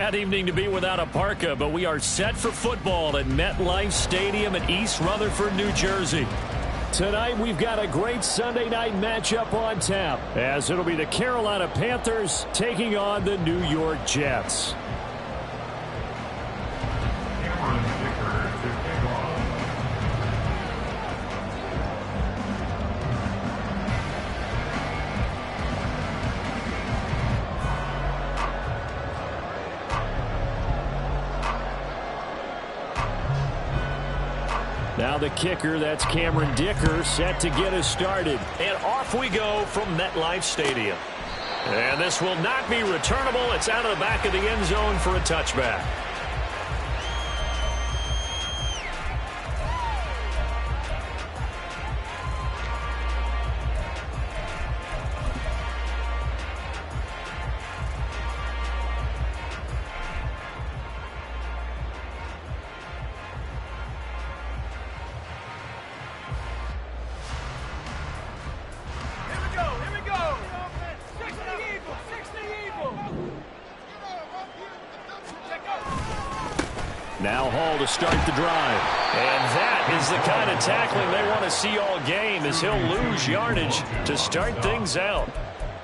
Bad evening to be without a parka, but we are set for football at MetLife Stadium in East Rutherford, New Jersey. Tonight, we've got a great Sunday night matchup on tap, as it'll be the Carolina Panthers taking on the New York Jets. Now the kicker, that's Cameron Dicker, set to get us started. And off we go from MetLife Stadium. And this will not be returnable. It's out of the back of the end zone for a touchback. Now Hall to start the drive. And that is the kind of tackling they want to see all game, as he'll lose yardage to start things out.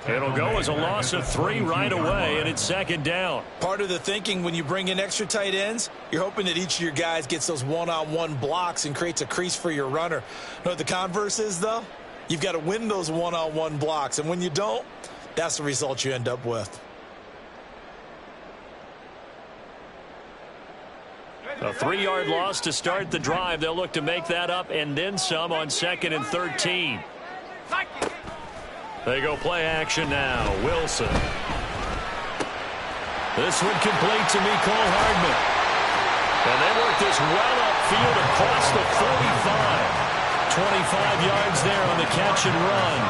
It'll go as a loss of 3 right away, and it's second down. Part of the thinking when you bring in extra tight ends, you're hoping that each of your guys gets those one-on-one blocks and creates a crease for your runner. You know what the converse is, though? You've got to win those one-on-one blocks, and when you don't, that's the result you end up with. A 3-yard loss to start the drive. They'll look to make that up and then some on 2nd and 13. They go play action now. Wilson. This one complete to Mecole Hardman. And they work this well upfield across the 45. 25 yards there on the catch and run.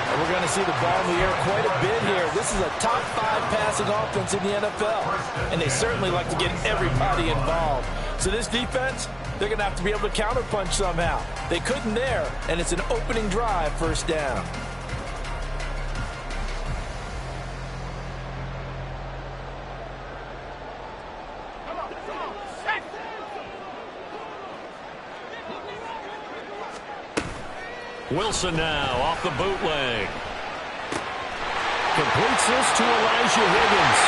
And we're going to see the ball in the air quite a bit here. This is a top 5 passing offense in the NFL. And they certainly like to get everybody involved. So this defense, they're going to have to be able to counterpunch somehow. They couldn't there, and it's an opening drive, first down. Wilson now off the bootleg. Completes this to Elijah Higgins.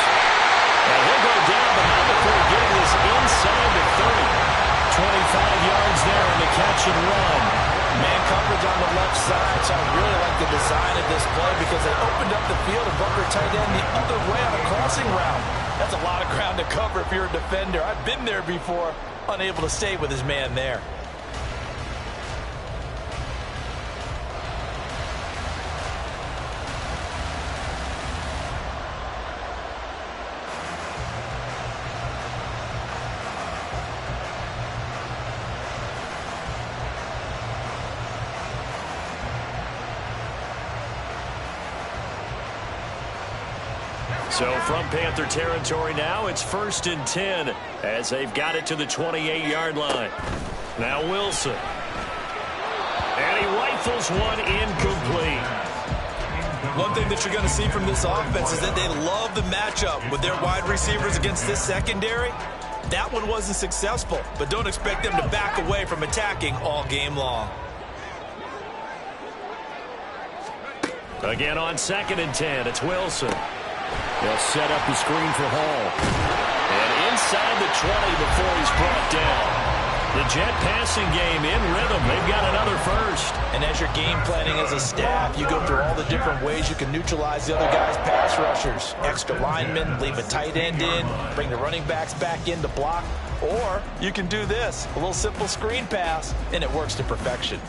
And he'll go down, but not before getting this inside the 30. 25 yards there on the catch and run. Man coverage on the left side, so I really like the design of this play because they opened up the field and bumped their tight end the other way on a crossing route. That's a lot of ground to cover if you're a defender. I've been there before, unable to stay with his man there. So from Panther territory now, it's 1st and 10 as they've got it to the 28-yard line. Now Wilson. And he rifles one incomplete. One thing that you're going to see from this offense is that they love the matchup with their wide receivers against this secondary. That one wasn't successful, but don't expect them to back away from attacking all game long. Again on 2nd and 10, it's Wilson. They'll set up the screen for Hall. And inside the 20 before he's brought down. The Jet passing game in rhythm. They've got another first. And as you're game planning as a staff, you go through all the different ways you can neutralize the other guy's pass rushers. Extra linemen, leave a tight end in, bring the running backs back in to block. Or you can do this, a little simple screen pass, and it works to perfection.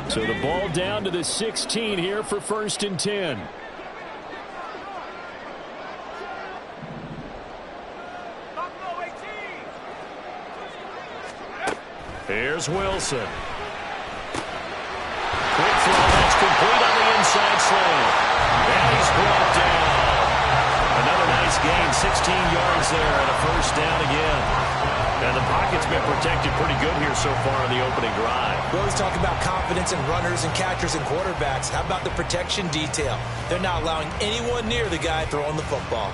So the ball down to the 16 here for 1st and 10. Here's Wilson. Quick throw, that's complete on the inside slant. And he's brought down. Another nice gain, 16 yards there and a first down again. And the pocket's been protected pretty good here so far in the opening drive. We always talk about confidence in runners and catchers and quarterbacks. How about the protection detail? They're not allowing anyone near the guy throwing the football.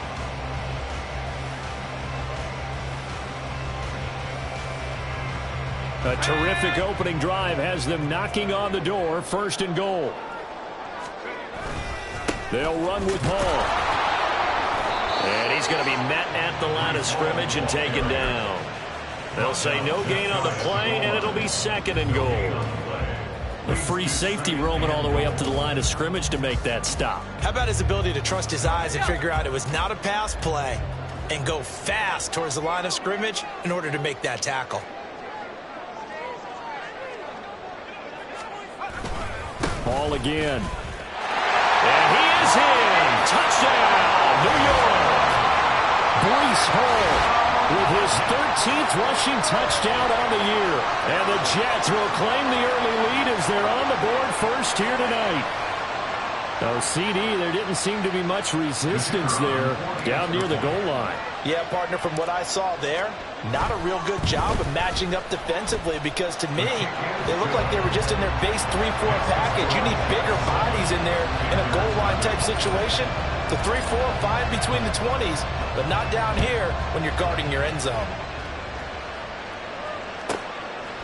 A terrific opening drive has them knocking on the door, 1st and goal. They'll run with Hall. And he's going to be met at the line of scrimmage and taken down. They'll say no gain on the play, and it'll be 2nd and goal. The free safety roaming all the way up to the line of scrimmage to make that stop. How about his ability to trust his eyes and figure out it was not a pass play and go fast towards the line of scrimmage in order to make that tackle. Hall again. And he is in. Touchdown, New York. Breece Hall with his 13th rushing touchdown on the year. And the Jets will claim the early lead as they're on the board first here tonight. Now, CD, there didn't seem to be much resistance there down near the goal line. Yeah, partner, from what I saw there, not a real good job of matching up defensively because, to me, they look like they were just in their base 3-4 package. You need bigger bodies in there in a goal line type situation. The 3-4, fine between the 20s, but not down here when you're guarding your end zone.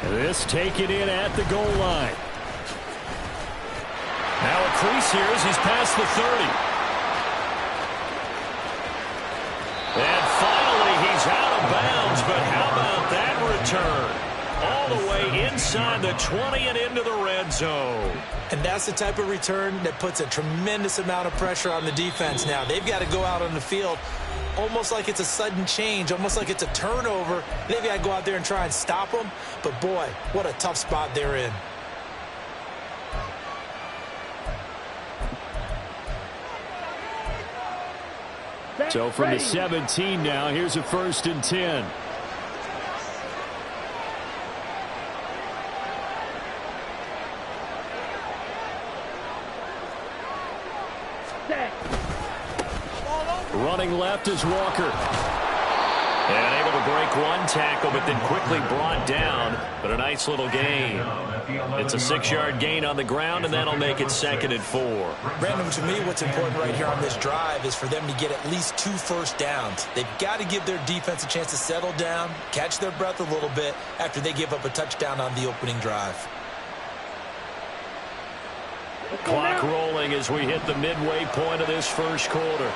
This taken in at the goal line. Now a crease here as he's past the 30. And finally, he's out of bounds, but how about that return? All the way inside the 20 and into the red zone. And that's the type of return that puts a tremendous amount of pressure on the defense now. They've got to go out on the field almost like it's a sudden change, almost like it's a turnover. They've got to go out there and try and stop them. But, boy, what a tough spot they're in. So from the 17 now, here's a 1st and 10. Running left is Walker. And able to break one tackle, but then quickly brought down. But a nice little gain. It's a 6-yard gain on the ground, and that'll make it 2nd and 4. Brandon, to me, what's important right here on this drive is for them to get at least 2 first downs. They've got to give their defense a chance to settle down, catch their breath a little bit after they give up a touchdown on the opening drive. Clock rolling as we hit the midway point of this first quarter.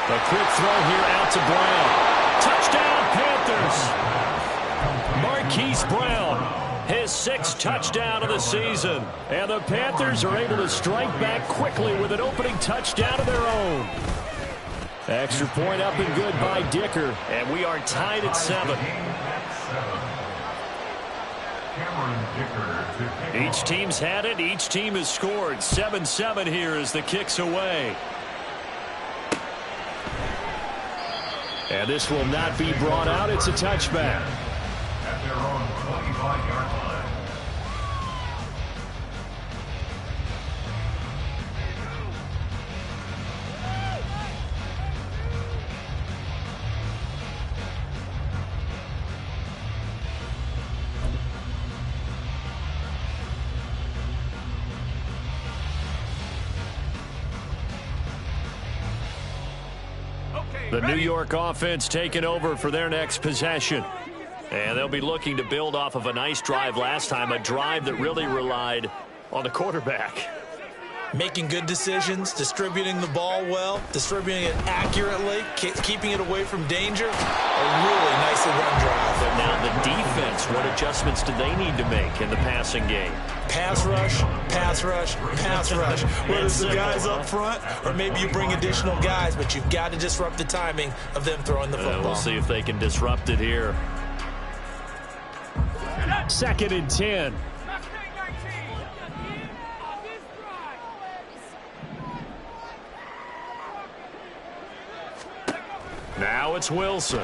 A quick throw here out to Brown. Touchdown, Panthers. Marquise Brown, his 6th touchdown of the season. And the Panthers are able to strike back quickly with an opening touchdown of their own. Extra point up and good by Dicker. And we are tied at 7. Each team's had it. Each team has scored. 7-7 here as the kick's away. And this will not be brought out. It's a touchback. At their own 25-yard line. The New York offense taking over for their next possession. And they'll be looking to build off of a nice drive last time, a drive that really relied on the quarterback. Making good decisions, distributing the ball well, distributing it accurately, keeping it away from danger. A really nicely run drive. But now the defense, what adjustments do they need to make in the passing game? Pass rush, pass rush, pass rush. Whether it's the guys up front or maybe you bring additional guys, but you've got to disrupt the timing of them throwing the football. We'll see if they can disrupt it here. 2nd and 10. Now it's Wilson.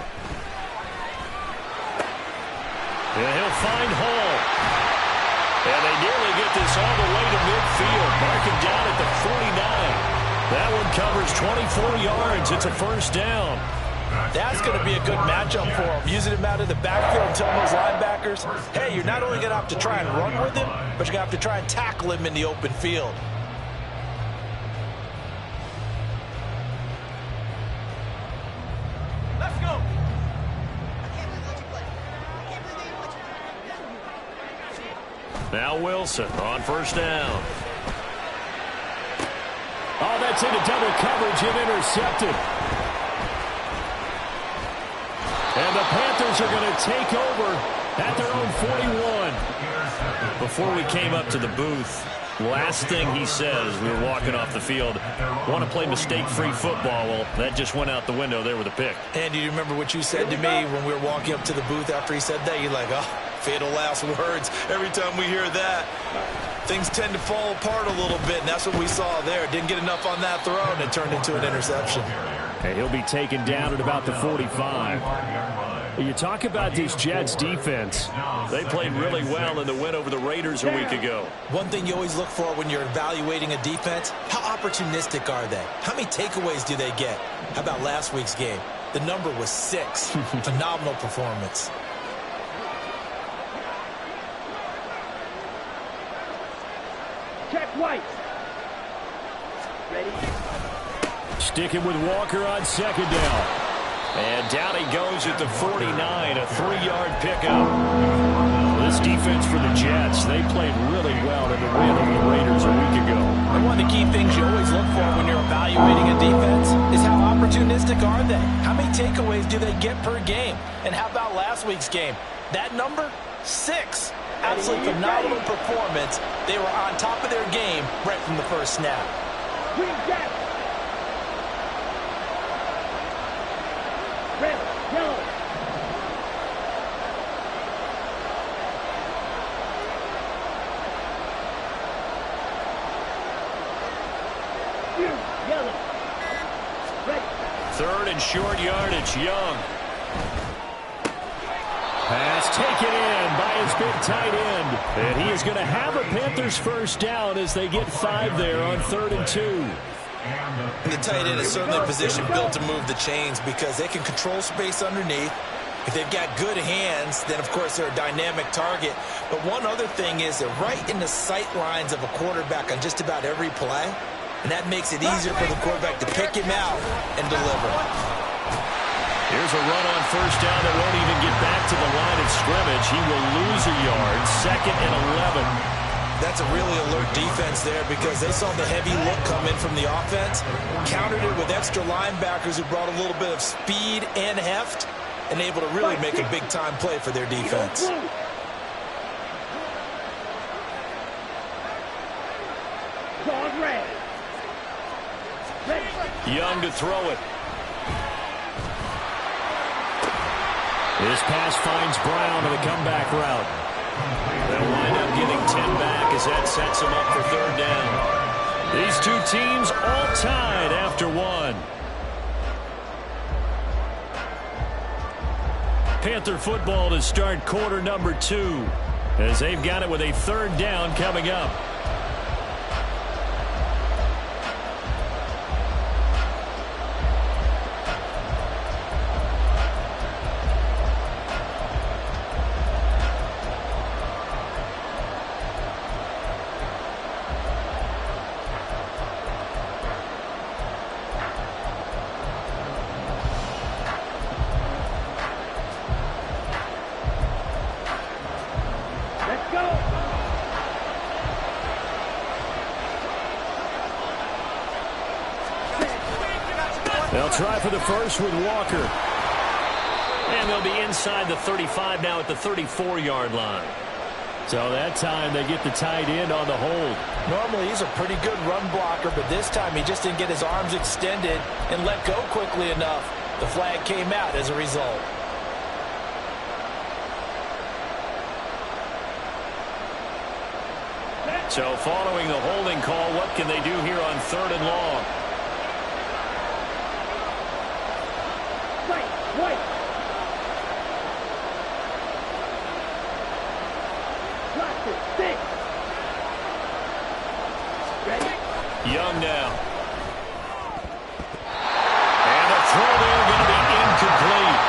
And he'll find Hall. And they nearly get this all the way to midfield. Marking down at the 49. That one covers 24 yards. It's a first down. That's going to be a good matchup for him. Using him out in the backfield and telling those linebackers, hey, you're not only going to have to try and run with him, but you're going to have to try and tackle him in the open field. Let's go. Now Wilson on first down. Oh, that's into double coverage and intercepted. And the Panthers are going to take over at their own 41. Before we came up to the booth, last thing he says, we were walking off the field, want to play mistake-free football. Well, that just went out the window there with a pick. And do you remember what you said to me when we were walking up to the booth after he said that? You're like, oh, fatal last words. Every time we hear that, things tend to fall apart a little bit, and that's what we saw there. Didn't get enough on that throw, and it turned into an interception. And he'll be taken down at about the 45. You talk about this Jets defense. They played really well in the win over the Raiders a week ago. One thing you always look for when you're evaluating a defense, how opportunistic are they? How many takeaways do they get? How about last week's game? The number was 6. Phenomenal performance. Check White. Ready? Sticking with Walker on second down. And down he goes at the 49, a 3-yard pickup. This defense for the Jets, they played really well in the win over the Raiders a week ago. And one of the key things you always look for when you're evaluating a defense is how opportunistic are they? How many takeaways do they get per game? And how about last week's game? That number, 6. Absolutely phenomenal performance. They were on top of their game right from the first snap. Green Jack. Red, yellow. Blue, yellow. Red. Third and short yardage, Young. Pass taken in by his big tight end. And he is going to have a Panthers first down as they get 5 there on 3rd and 2. And the tight end is certainly a position built to move the chains because they can control space underneath. If they've got good hands, then, of course, they're a dynamic target. But one other thing is they're right in the sight lines of a quarterback on just about every play. And that makes it easier for the quarterback to pick him out and deliver. Here's a run on first down that won't even get back to the line of scrimmage. He will lose a yard, 2nd and 11. That's a really alert defense there because they saw the heavy look come in from the offense, countered it with extra linebackers who brought a little bit of speed and heft, and able to really make a big-time play for their defense. Dog red. Young to throw it. This pass finds Brown on the comeback route. They'll wind up getting 10 back as that sets them up for 3rd down. These two teams all tied after 1. Panther football to start quarter number 2 as they've got it with a 3rd down coming up. They'll try for the first with Walker. And they'll be inside the 35 now at the 34-yard line. So that time they get the tight end on the hold. Normally he's a pretty good run blocker, but this time he just didn't get his arms extended and let go quickly enough. The flag came out as a result. So following the holding call, what can they do here on 3rd and long? White. Lock it. 6. Young now. And a throw there going to be incomplete.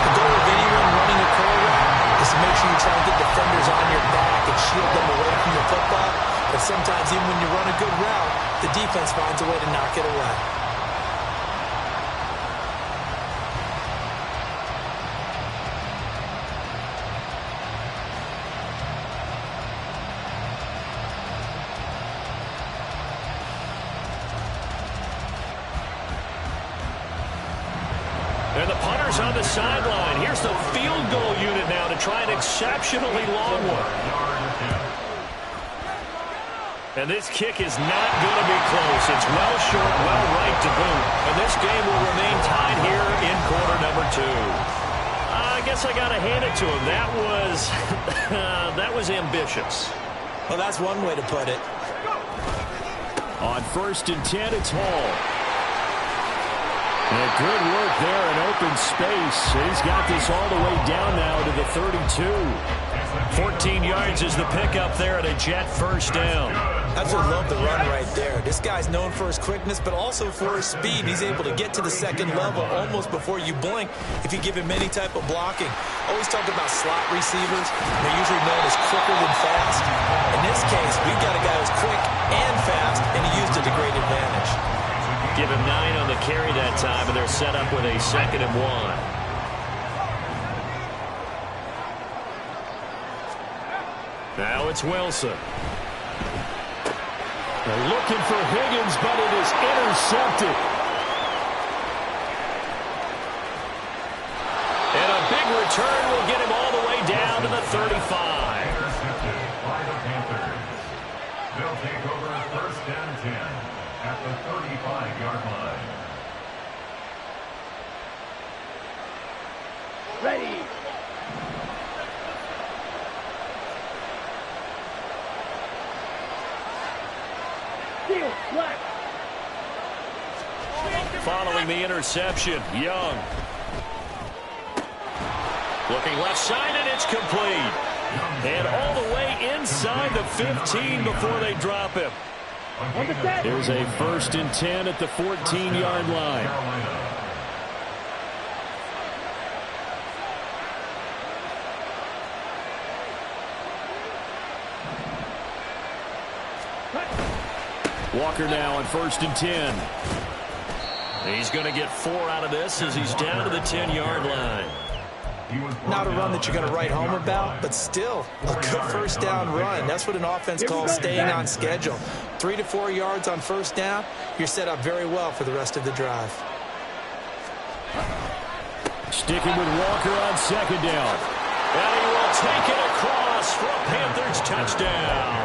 The goal of anyone running a curl route is to make sure you try to get defenders on your back and shield them away from the football. But sometimes even when you run a good route, the defense finds a way to knock it away. And the punter's on the sideline. Here's the field goal unit now to try an exceptionally long one. And this kick is not going to be close. It's well short, well right to boot. And this game will remain tied here in quarter number 2. I guess I got to hand it to him. That was ambitious. Well, that's one way to put it. On 1st and 10, it's Hall. And good work there in open space. He's got this all the way down now to the 32. 14 yards is the pickup there and a Jet first down. Absolutely love the run right there. This guy's known for his quickness, but also for his speed. He's able to get to the second level almost before you blink if you give him any type of blocking. Always talk about slot receivers. They're usually known as quicker than fast. In this case, we've got a guy who's quick and fast, and he used it to great advantage. Give him 9 on the carry that time, and they're set up with a 2nd and 1. Now it's Wilson. They're looking for Higgins, but it is intercepted. And a big return will get him all the way down to the 35. Intercepted by the Panthers. They'll take over 1st and 10 at the 35-yard line. Ready. Steal, flat. Following the interception, Young. Looking left side, and it's complete. And all the way inside the 15 before they drop him. On the set. Here's a 1st and 10 at the 14-yard line. Walker now on 1st and 10. He's going to get 4 out of this as he's down to the 10-yard line. Not a run that you're going to write home about, but still a good first down run. That's what an offense calls staying on schedule. 3 to 4 yards on first down, you're set up very well for the rest of the drive. Sticking with Walker on 2nd down. And he will take it across for a Panthers touchdown.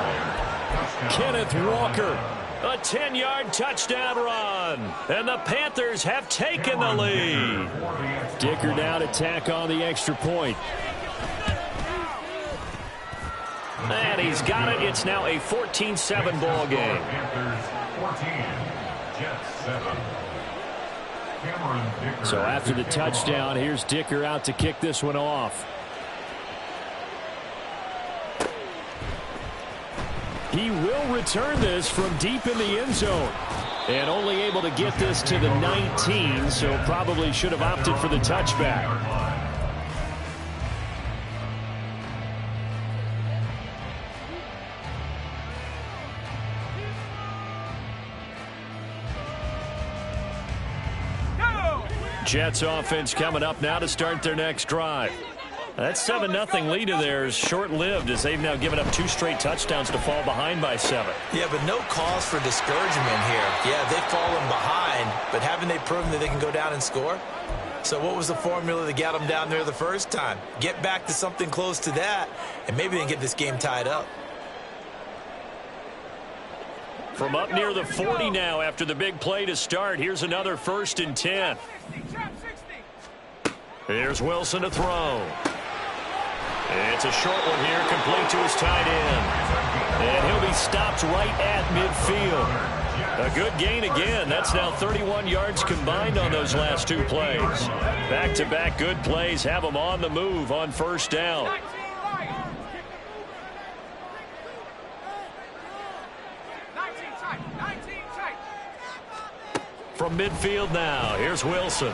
Kenneth Walker, a 10-yard touchdown run. And the Panthers have taken the lead. Dicker now to tack on the extra point. And he's got it. It's now a 14-7 ball game. So after the touchdown, here's Dicker out to kick this one off. He will return this from deep in the end zone. And only able to get this to the 19, so probably should have opted for the touchback. Jets offense coming up now to start their next drive. That 7-0 lead of theirs short-lived as they've now given up 2 straight touchdowns to fall behind by 7. Yeah, but no cause for discouragement here. Yeah, they've fallen behind, but haven't they proven that they can go down and score? So what was the formula that got them down there the first time? Get back to something close to that, and maybe they can get this game tied up. From up near the 40 now after the big play to start, here's another 1st and 10. Here's Wilson to throw. It's a short one here, complete to his tight end. And he'll be stopped right at midfield. A good gain again. That's now 31 yards combined on those last 2 plays. Back-to-back good plays have them on the move on 1st down. from midfield now. Here's Wilson.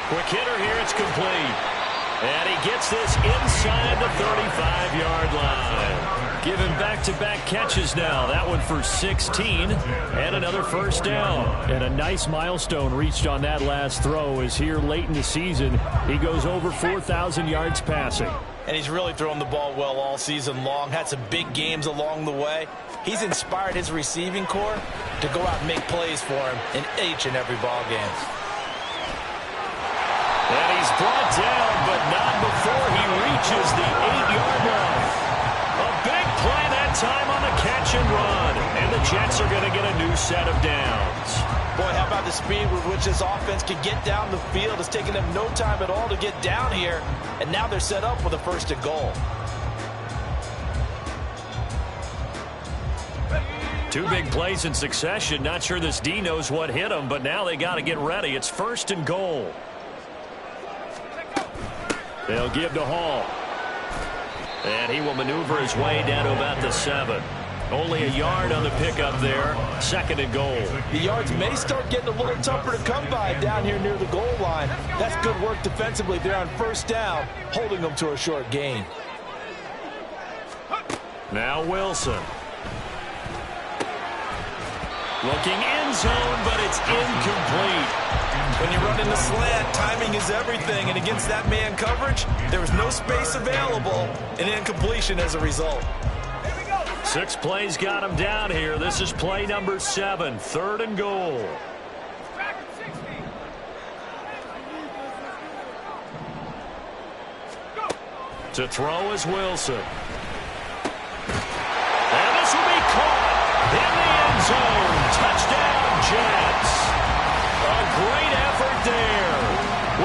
Quick hitter here. It's complete. And he gets this inside the 35-yard line. Given back-to-back catches now. That one for 16 and another first down. And a nice milestone reached on that last throw as here late in the season he goes over 4,000 yards passing. And he's really thrown the ball well all season long. Had some big games along the way. He's inspired his receiving corps to go out and make plays for him in each and every ball game. And he's brought down, but not before he reaches the 8-yard line. A big play that time on the catch and run. And the Jets are going to get a new set of downs. Boy, how about the speed with which this offense can get down the field? It's taken them no time at all to get down here. And now they're set up with a first and goal. Two big plays in succession. Not sure this D knows what hit him, but now they got to get ready. It's first and goal. They'll give to Hall. And he will maneuver his way down to about the 7. Only a yard on the pickup there. Second and goal. The yards may start getting a little tougher to come by down here near the goal line. That's good work defensively there on first down, holding them to a short gain. Now Wilson. Looking end zone, but it's incomplete. When you run in the slant, timing is everything, and against that man coverage, there was no space available, and incompletion as a result. 6 plays got him down here. This is play number 7, third and goal. To throw is Wilson. And this will be caught in the end zone. Touchdown, Jets. A great effort there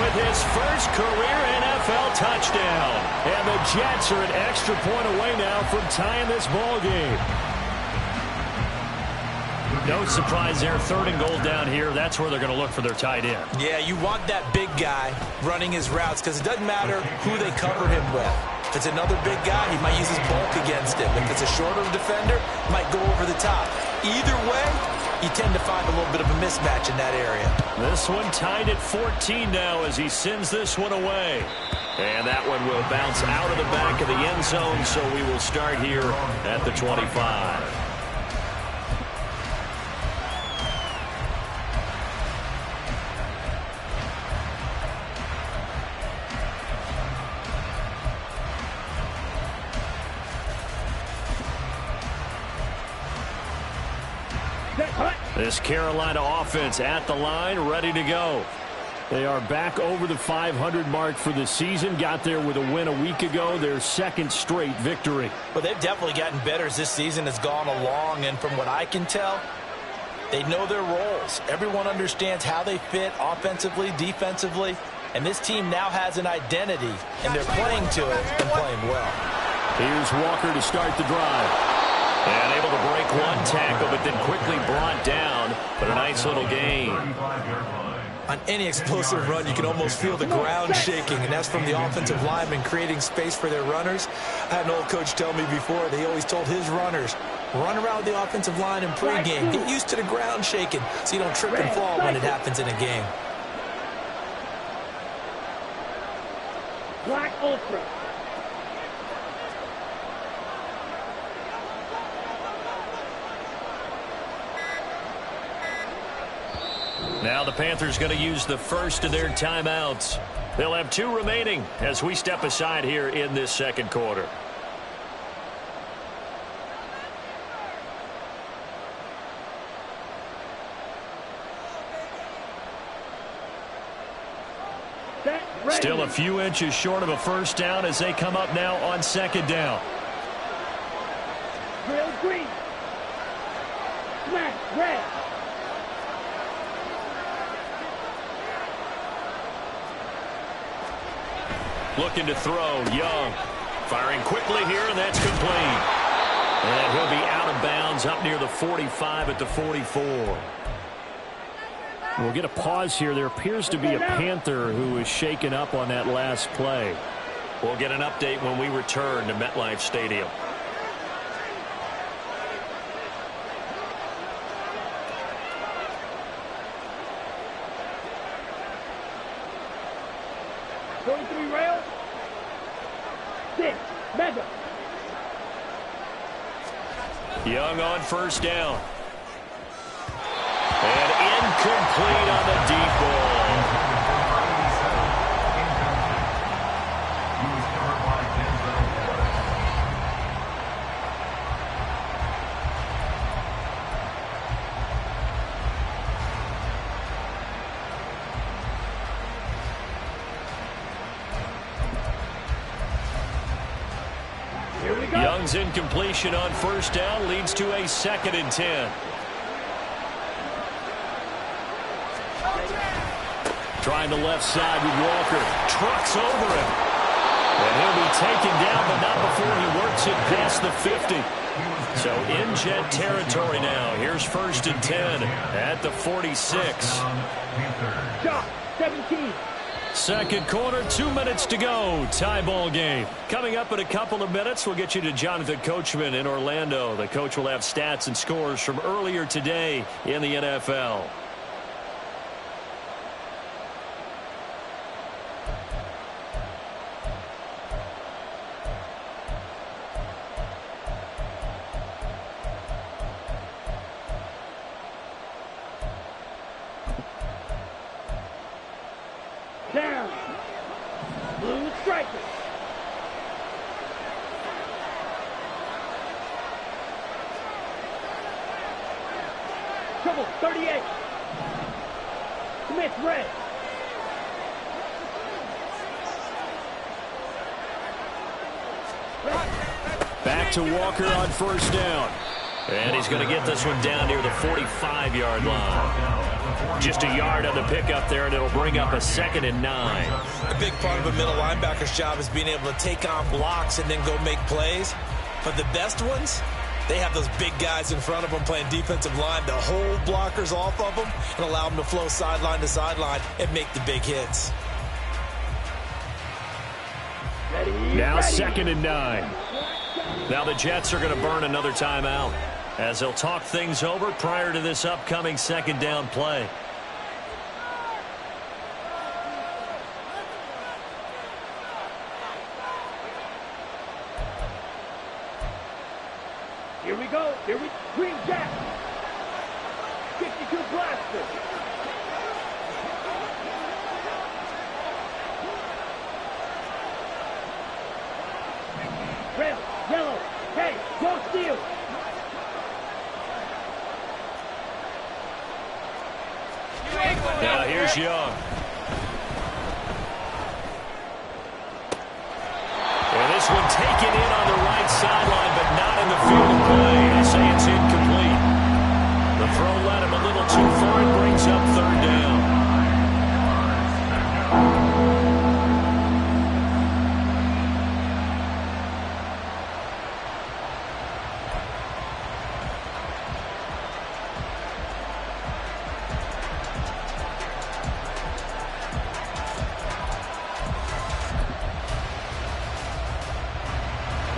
with his first career NFL touchdown. And the Jets are an extra point away now from tying this ball game. No surprise there. Third and goal down here. That's where they're going to look for their tight end. Yeah, you want that big guy running his routes because it doesn't matter who they cover him with. If it's another big guy, he might use his bulk against him. If it's a shorter defender, he might go over the top. Either way, you tend to find a little bit of a mismatch in that area. This one tied at 14 now as he sends this one away. And that one will bounce out of the back of the end zone, so we will start here at the 25. This Carolina offense at the line, ready to go. They are back over the 500 mark for the season. Got there with a win a week ago, their second straight victory. Well, they've definitely gotten better as this season has gone along, and from what I can tell, they know their roles. Everyone understands how they fit offensively, defensively, and this team now has an identity, and they're playing to it and playing well. Here's Walker to start the drive. And able to break one tackle, but then quickly brought down. But a nice little gain. On any explosive run, you can almost feel the ground shaking, and that's from the offensive linemen creating space for their runners. I had an old coach tell me before, they always told his runners, run around the offensive line in pregame. Get used to the ground shaking so you don't trip and fall when it happens in a game. Black Ultra. Now the Panthers going to use the first of their timeouts. They'll have 2 remaining as we step aside here in this second quarter. Still a few inches short of a first down as they come up now on second down. Drill green. Smash red. Looking to throw, Young. Firing quickly here, and that's complete. And he'll be out of bounds up near the 45 at the 44. We'll get a pause here. There appears to be a Panther who is shaken up on that last play. We'll get an update when we return to MetLife Stadium. 23 rails. 6. Mega. Young on first down. And incomplete on the deep ball. He was covered by Denzel Ward. Here we go. Young's incompletion on first down leads to a 2nd and 10. Trying the left side with Walker. Trucks over him. And he'll be taken down, but not before he works it past the 50. So in Jet territory now. Here's 1st and 10 at the 46. Shot. 17. Second quarter, 2 minutes to go. Tie ball game. Coming up in a couple of minutes, we'll get you to Jonathan Coachman in Orlando. The coach will have stats and scores from earlier today in the NFL. Down. Blue striker. Trouble. 38. Smith red. Back to Walker on first down. And he's going to get this one down near the 45-yard line. Just a yard on the pickup there, and it'll bring up a 2nd and 9. A big part of a middle linebacker's job is being able to take on blocks and then go make plays. But the best ones, they have those big guys in front of them playing defensive line to hold blockers off of them and allow them to flow sideline to sideline and make the big hits. Ready. Now ready. 2nd and 9. Now the Jets are going to burn another timeout as they'll talk things over prior to this upcoming 2nd down play. Here we go. Here we Green Jack. 52 blaster. Red, yellow. Hey, don't steal. Now here's Young. And this one taken in on the right sideline, but not in the field of play. They say it's incomplete. The throw led him a little too far and brings up 3rd down.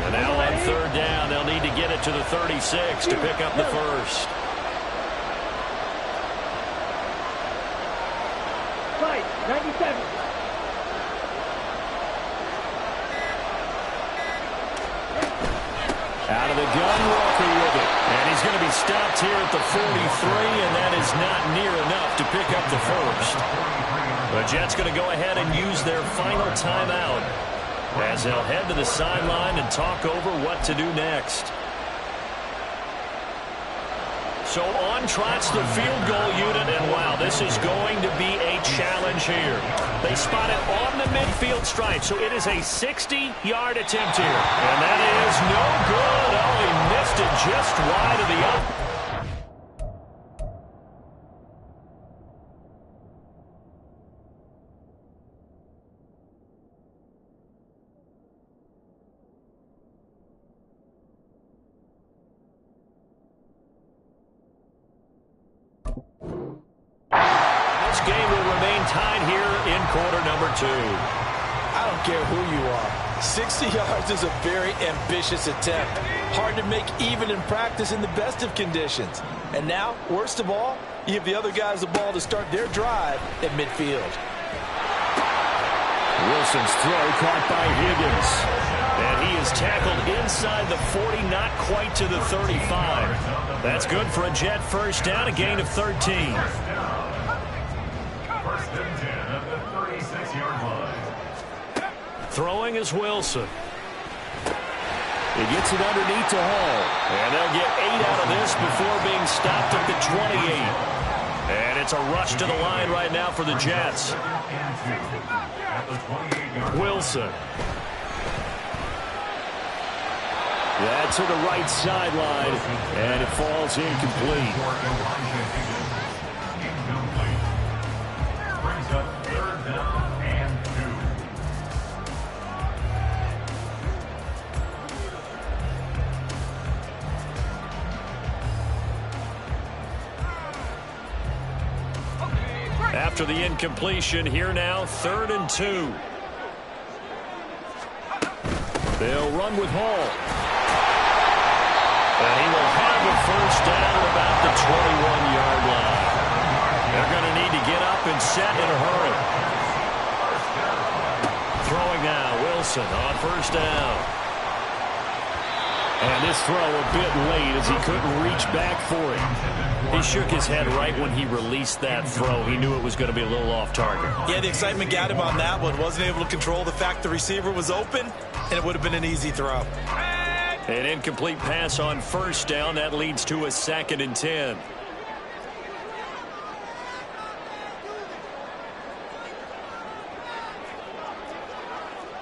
And now on 3rd down, they'll need to get it to the 36 to pick up the 1st. Fight, 97. Out of the gun, Walker with it. And he's going to be stopped here at the 43, and that is not near enough to pick up the 1st. The Jets going to go ahead and use their final timeout as they'll head to the sideline and talk over what to do next. So on trots the field goal unit, and wow, this is going to be a challenge here. They spot it on the midfield stripe, so it is a 60-yard attempt here. And that is no good. Oh, he missed it just wide of the up. Game will remain tied here in quarter number 2. I don't care who you are. 60 yards is a very ambitious attempt. Hard to make even in practice in the best of conditions. And now, worst of all, you give the other guys the ball to start their drive at midfield. We'll Wilson's throw caught by Higgins. And he is tackled inside the 40, not quite to the 35. That's good for a Jet first down, a gain of 13. First and 10 at the 36-yard line. Throwing is Wilson. He gets it underneath to Hall. And they'll get 8 out of this before being stopped at the 28. And it's a rush to the line right now for the Jets. Wilson. That's to the right sideline, and it falls incomplete. Brings up third down and 2. After the incompletion, here now, 3rd and 2. They'll run with Hall. And he will have a first down at about the 21-yard line. They're going to need to get up and set in a hurry. Throwing now, Wilson on first down. And this throw a bit late as he couldn't reach back for it. He shook his head right when he released that throw. He knew it was going to be a little off target. Yeah, the excitement got him on that one. Wasn't able to control the fact the receiver was open, and it would have been an easy throw. An incomplete pass on first down. That leads to a 2nd and 10.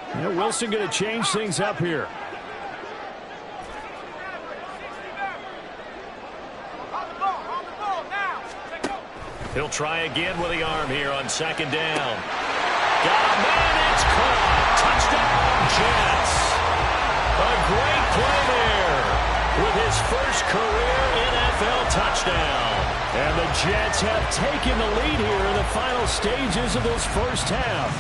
Yeah, Wilson going to change things up here. He'll try again with the arm here on 2nd down. Got a man, it's caught. Touchdown, Jets. A great play there with his first career NFL touchdown. And the Jets have taken the lead here in the final stages of this first half.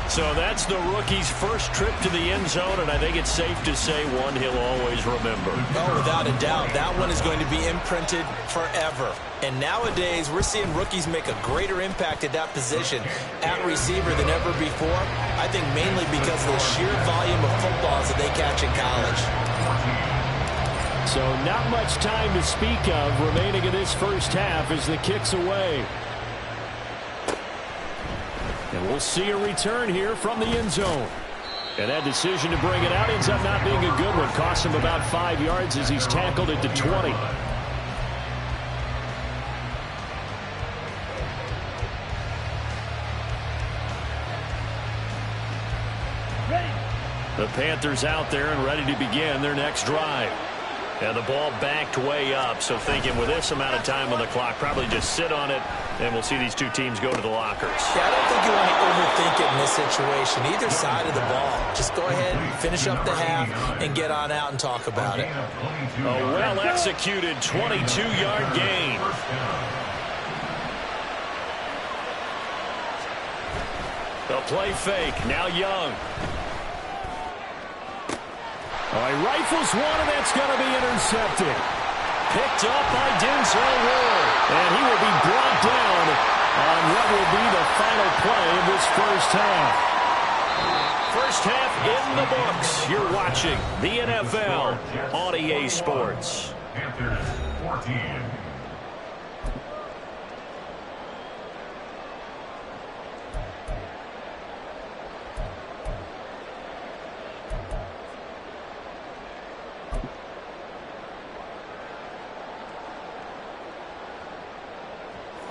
So that's the rookie's first trip to the end zone, and I think it's safe to say one he'll always remember. Oh, without a doubt. That one is going to be imprinted forever. And nowadays, we're seeing rookies make a greater impact at that position at receiver than ever before. I think mainly because of the sheer volume of footballs that they catch in college. So not much time to speak of remaining in this first half as the kick's away. And we'll see a return here from the end zone. And that decision to bring it out ends up not being a good one. Costs him about 5 yards as he's tackled at the 20. The Panthers out there and ready to begin their next drive. And the ball backed way up, so thinking with this amount of time on the clock, probably just sit on it, and we'll see these two teams go to the lockers. Yeah, I don't think you want to overthink it in this situation, either side of the ball. Just go ahead, finish up the half, and get on out and talk about it. A well-executed 22-yard gain. They'll play fake, now Young. Oh, he rifles one, and that's going to be intercepted. Picked up by Denzel Ward. And he will be brought down on what will be the final play of this first half. First half in the books. You're watching the NFL on EA Sports. Panthers 14.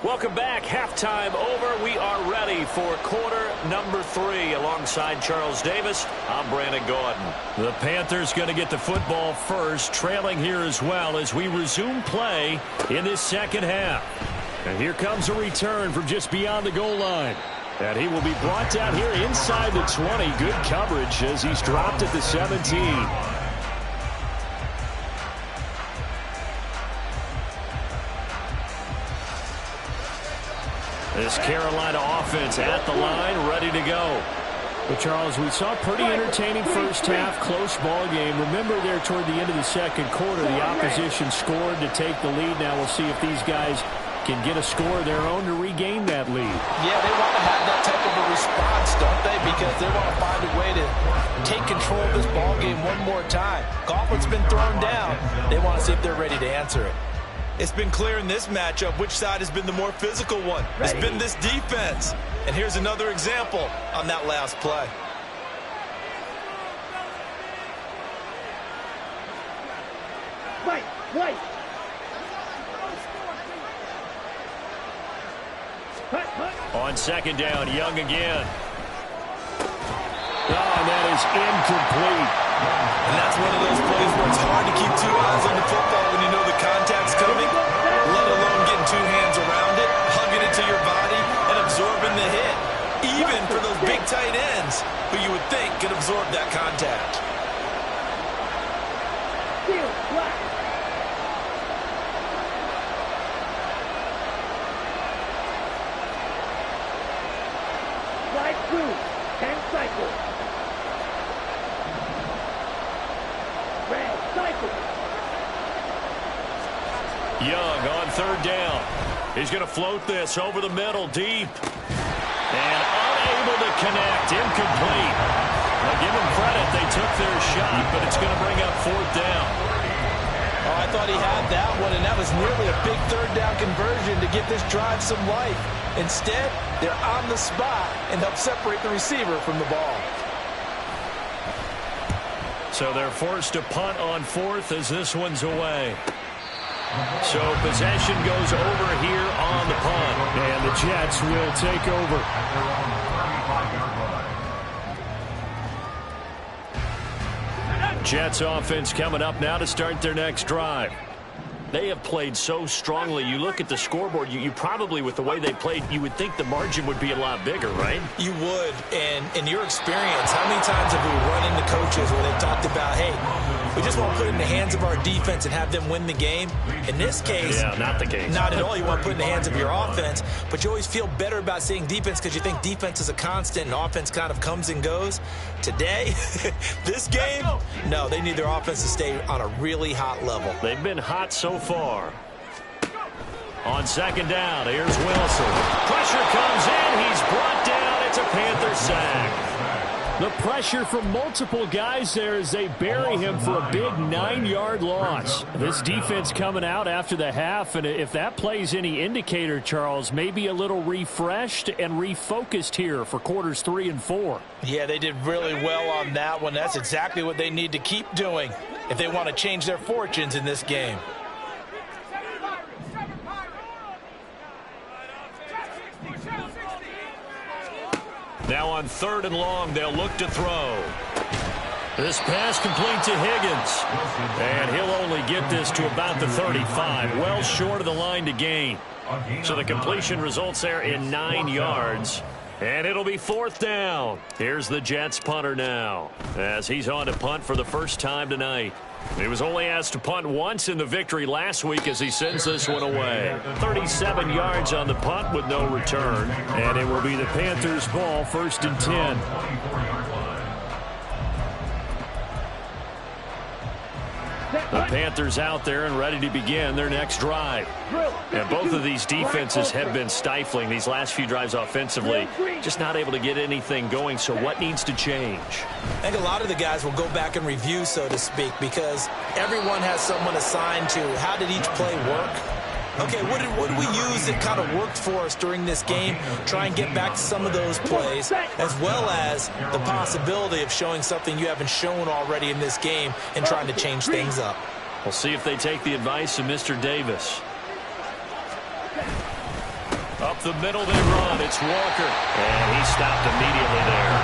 Welcome back. Halftime over. We are ready for quarter number 3. Alongside Charles Davis, I'm Brandon Gordon. The Panthers going to get the football first, trailing here as well as we resume play in this second half. And here comes a return from just beyond the goal line. And he will be brought down here inside the 20. Good coverage as he's dropped at the 17. This Carolina offense at the line, ready to go. Well, Charles, we saw a pretty entertaining first half, close ball game. Remember there toward the end of the second quarter, the opposition scored to take the lead. Now we'll see if these guys can get a score of their own to regain that lead. Yeah, they want to have that type of a response, don't they? because they want to find a way to take control of this ball game one more time. Gauntlet's been thrown down. They want to see if they're ready to answer it. It's been clear in this matchup which side has been the more physical one. It's been this defense. And here's another example on that last play. Right. On second down, Young again. Oh, and that is incomplete. And that's one of those plays where it's hard to keep two eyes on the football when you know the contact's coming, let alone getting two hands around it, hugging it to your body, and absorbing the hit. Even for those big tight ends who you would think could absorb that contact. Steal, black. Slide through. 10 cycles. Red cycle. Young on third down. He's going to float this over the middle, deep. And unable to connect. Incomplete. Now give them credit. They took their shot, but it's going to bring up fourth down. Oh, I thought he had that one, and that was nearly a big third down conversion to give this drive some life. Instead, they're on the spot and help separate the receiver from the ball. So they're forced to punt on fourth as this one's away. So possession goes over here on the punt. And the Jets will take over. Jets offense coming up now to start their next drive. They have played so strongly. You look at the scoreboard, you probably, with the way they played, you would think the margin would be a lot bigger, right? You would. And in your experience, how many times have we run into coaches where they've talked about, hey, we just want to put it in the hands of our defense and have them win the game? In this case, yeah, not the case. Not at all. You want to put it in the hands of your offense, but you always feel better about saying defense because you think defense is a constant and offense kind of comes and goes. Today, this game, no, they need their offense to stay on a really hot level. They've been hot so far. On second down, here's Wilson. Pressure comes in. He's brought down. It's a Panther sack. The pressure from multiple guys there as they bury him for a big 9-yard loss. This defense coming out after the half, and if that plays any indicator, Charles, maybe a little refreshed and refocused here for quarters 3 and 4. Yeah, they did really well on that one. That's exactly what they need to keep doing if they want to change their fortunes in this game. Now on third and long, they'll look to throw. This pass complete to Higgins. And he'll only get this to about the 35, well short of the line to gain. So the completion results there in 9 yards. And it'll be fourth down. Here's the Jets punter now, as he's on to punt for the first time tonight. He was only asked to punt once in the victory last week as he sends this one away. 37 yards on the punt with no return. And it will be the Panthers' ball, first and 10. The Panthers out there and ready to begin their next drive. And both of these defenses have been stifling these last few drives offensively. Just not able to get anything going, so what needs to change? I think a lot of the guys will go back and review, so to speak, because everyone has someone assigned to how did each play work. Okay, what did we use that kind of worked for us during this game? Try and get back to some of those plays, as well as the possibility of showing something you haven't shown already in this game and trying to change things up. We'll see if they take the advice of Mr. Davis. Up the middle they run. It's Walker. And he stopped immediately there.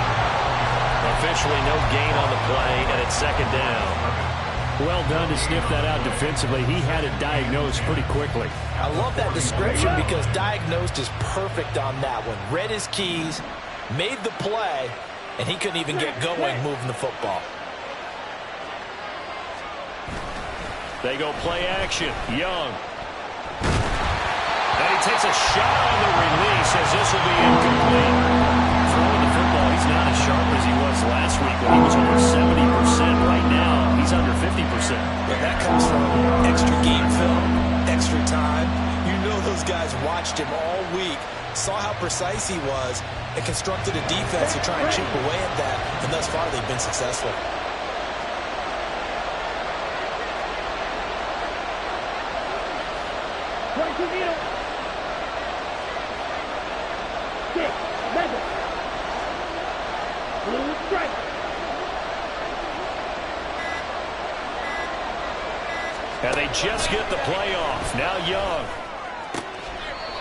Officially no gain on the play, and it's second down. Well done to sniff that out defensively. He had it diagnosed pretty quickly. I love that description because diagnosed is perfect on that one. Read his keys, made the play, and he couldn't even get going moving the football. They go play action. Young. And he takes a shot on the release as this will be incomplete. Throwing the football, he's not as sharp as he was last week when he was over 70%. Right now, he's under 50%. Yeah, that comes from extra game film, extra time. You know those guys wide watched him all week, saw how precise he was, and constructed a defense to try and chip away at that, and thus far they've been successful. And they just get the play off. Now Young.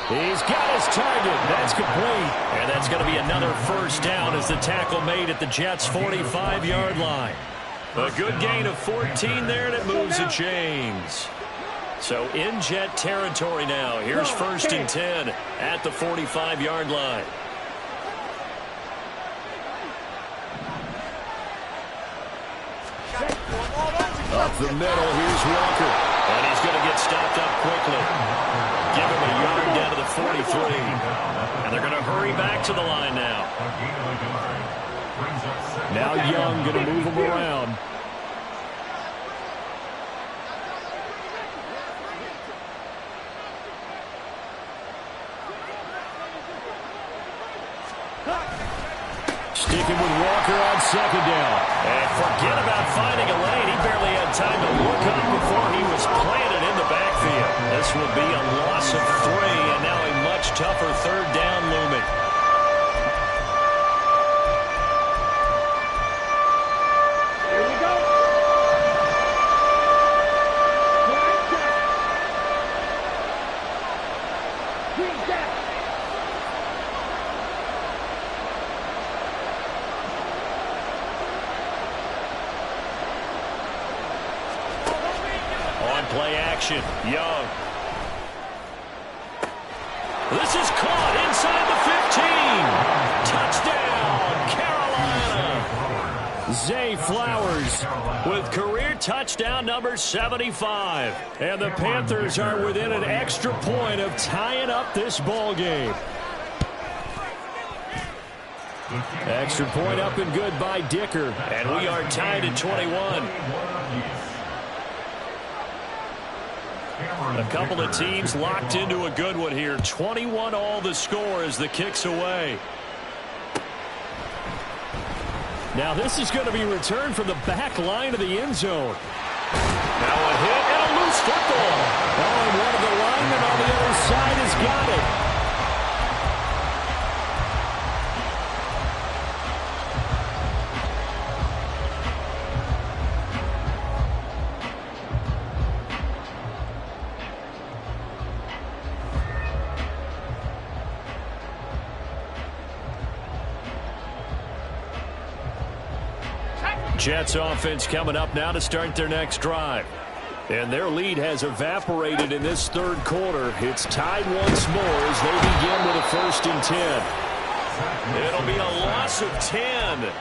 He's got his target. That's complete. And that's going to be another first down as the tackle made at the Jets' 45-yard line. A good gain of 14 there, and it moves the chains. So in Jet territory now. Here's 1st and 10 at the 45-yard line. Up the middle, here's Walker. And he's going to get stopped up quickly. Give him a yard down to the 43. And they're going to hurry back to the line now. Now Young going to move him around. Sticking with Walker on 2nd down. And forget about finding a lane. He barely had time to look up before he was planted in the backfield. This will be a loss of 3, and now a much tougher 3rd down looming. Here we go. Green down. Play action. Young. This is caught inside the 15. Touchdown, Carolina. Zay Flowers with career touchdown number 75. And the Panthers are within an extra point of tying up this ball game. Extra point up and good by Dicker. And we are tied at 21. A couple of teams locked into a good one here. 21 all the score as the kick's away. Now this is going to be returned from the back line of the end zone. Now a hit and a loose football. Oh, and one of the linemen on the other side has got it. Jets offense coming up now to start their next drive. And their lead has evaporated in this 3rd quarter. It's tied once more as they begin with a 1st and 10. It'll be a loss of 10.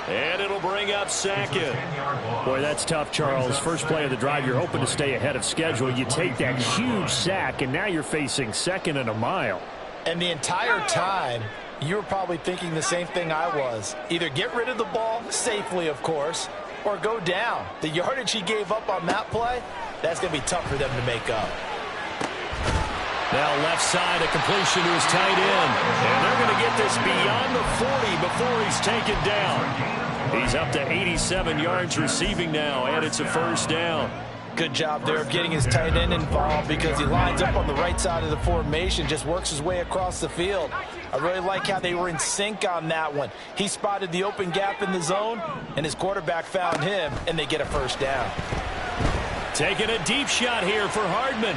And it'll bring up 2nd. Boy, that's tough, Charles. First play of the drive, you're hoping to stay ahead of schedule. You take that huge sack, and now you're facing 2nd and a mile. And the entire time, you were probably thinking the same thing I was. Either get rid of the ball, safely of course, or go down. The yardage he gave up on that play, that's going to be tough for them to make up. Now left side, a completion to his tight end. And they're going to get this beyond the 40 before he's taken down. He's up to 87 yards receiving now, and it's a 1st down. Good job there of getting his tight end involved because he lines up on the right side of the formation, just works his way across the field. I really like how they were in sync on that one. He spotted the open gap in the zone, and his quarterback found him, and they get a 1st down. Taking a deep shot here for Hardman.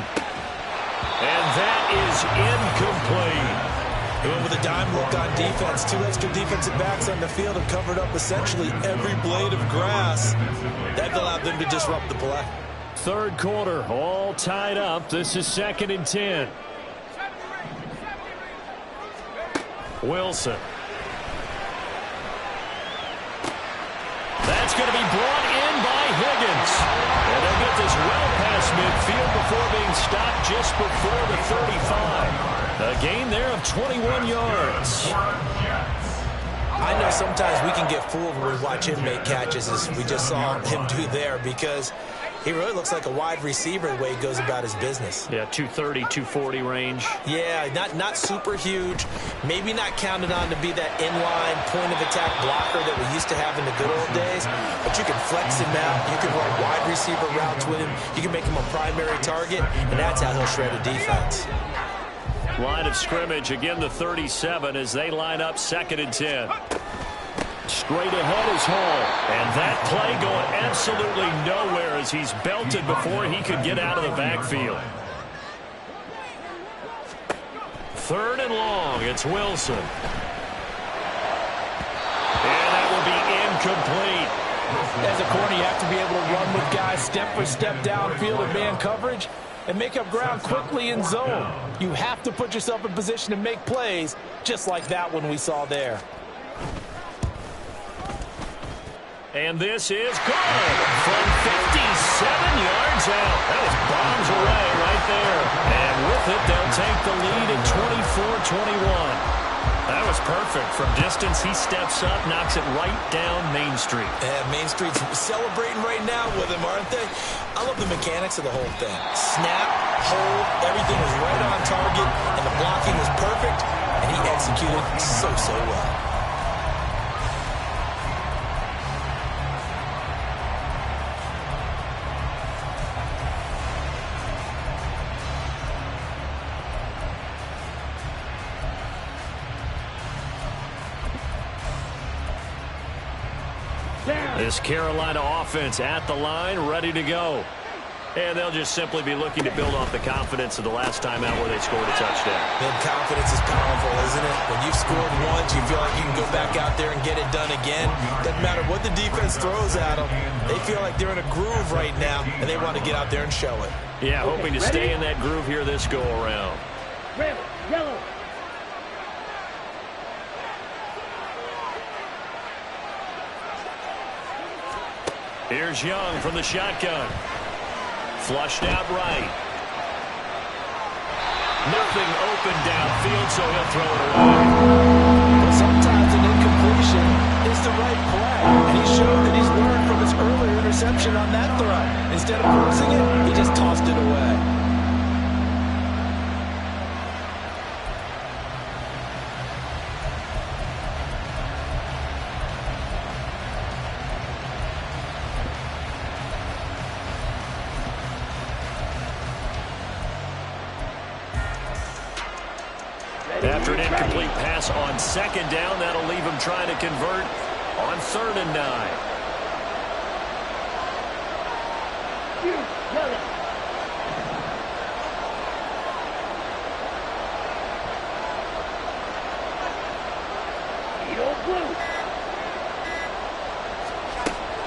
And that is incomplete. With a dime look on defense, 2 extra defensive backs on the field have covered up essentially every blade of grass. That allowed them to disrupt the play. 3rd quarter, all tied up. This is 2nd and 10. Wilson. That's going to be brought in by Higgins. And they'll get this well past midfield before being stopped just before the 35. A gain there of 21 yards. I know sometimes we can get fooled when we watch him make catches, as we just saw him do there, because He really looks like a wide receiver the way he goes about his business. Yeah, 230, 240 range. Yeah, not super huge. Maybe not counted on to be that inline point-of-attack blocker that we used to have in the good old days. But you can flex him out. You can run wide receiver routes with him. You can make him a primary target, and that's how he'll shred a defense. Line of scrimmage, again the 37 as they line up 2nd and 10. Straight ahead is Hall. And that play going absolutely nowhere as he's belted before he could get out of the backfield. 3rd and long, it's Wilson. And that will be incomplete. As a corner, you have to be able to run with guys step for step downfield in man coverage and make up ground quickly in zone. You have to put yourself in position to make plays, just like that one we saw there. And this is good from 57 yards out. That was bombs away right there. And with it, they'll take the lead at 24-21. That was perfect. From distance, he steps up, knocks it right down Main Street. Yeah, Main Street's celebrating right now with him, aren't they? I love the mechanics of the whole thing. Snap, hold, everything was right on target, and the blocking was perfect, and he executed so well. This Carolina offense at the line, ready to go. And they'll just simply be looking to build off the confidence of the last time out where they scored a touchdown. Man, confidence is powerful, isn't it? When you've scored once, you feel like you can go back out there and get it done again. Doesn't matter what the defense throws at them. They feel like they're in a groove right now, and they want to get out there and show it. Yeah, hoping to stay in that groove here this go-around. Red, yellow. Here's Young from the shotgun. Flushed out right. Nothing open downfield, so he'll throw it away. But sometimes an incompletion is the right play. And he showed that he's learned from his earlier interception on that throw. Instead of forcing it, he just tossed it away. After an incomplete pass on 2nd down, that'll leave him trying to convert on 3rd and 9.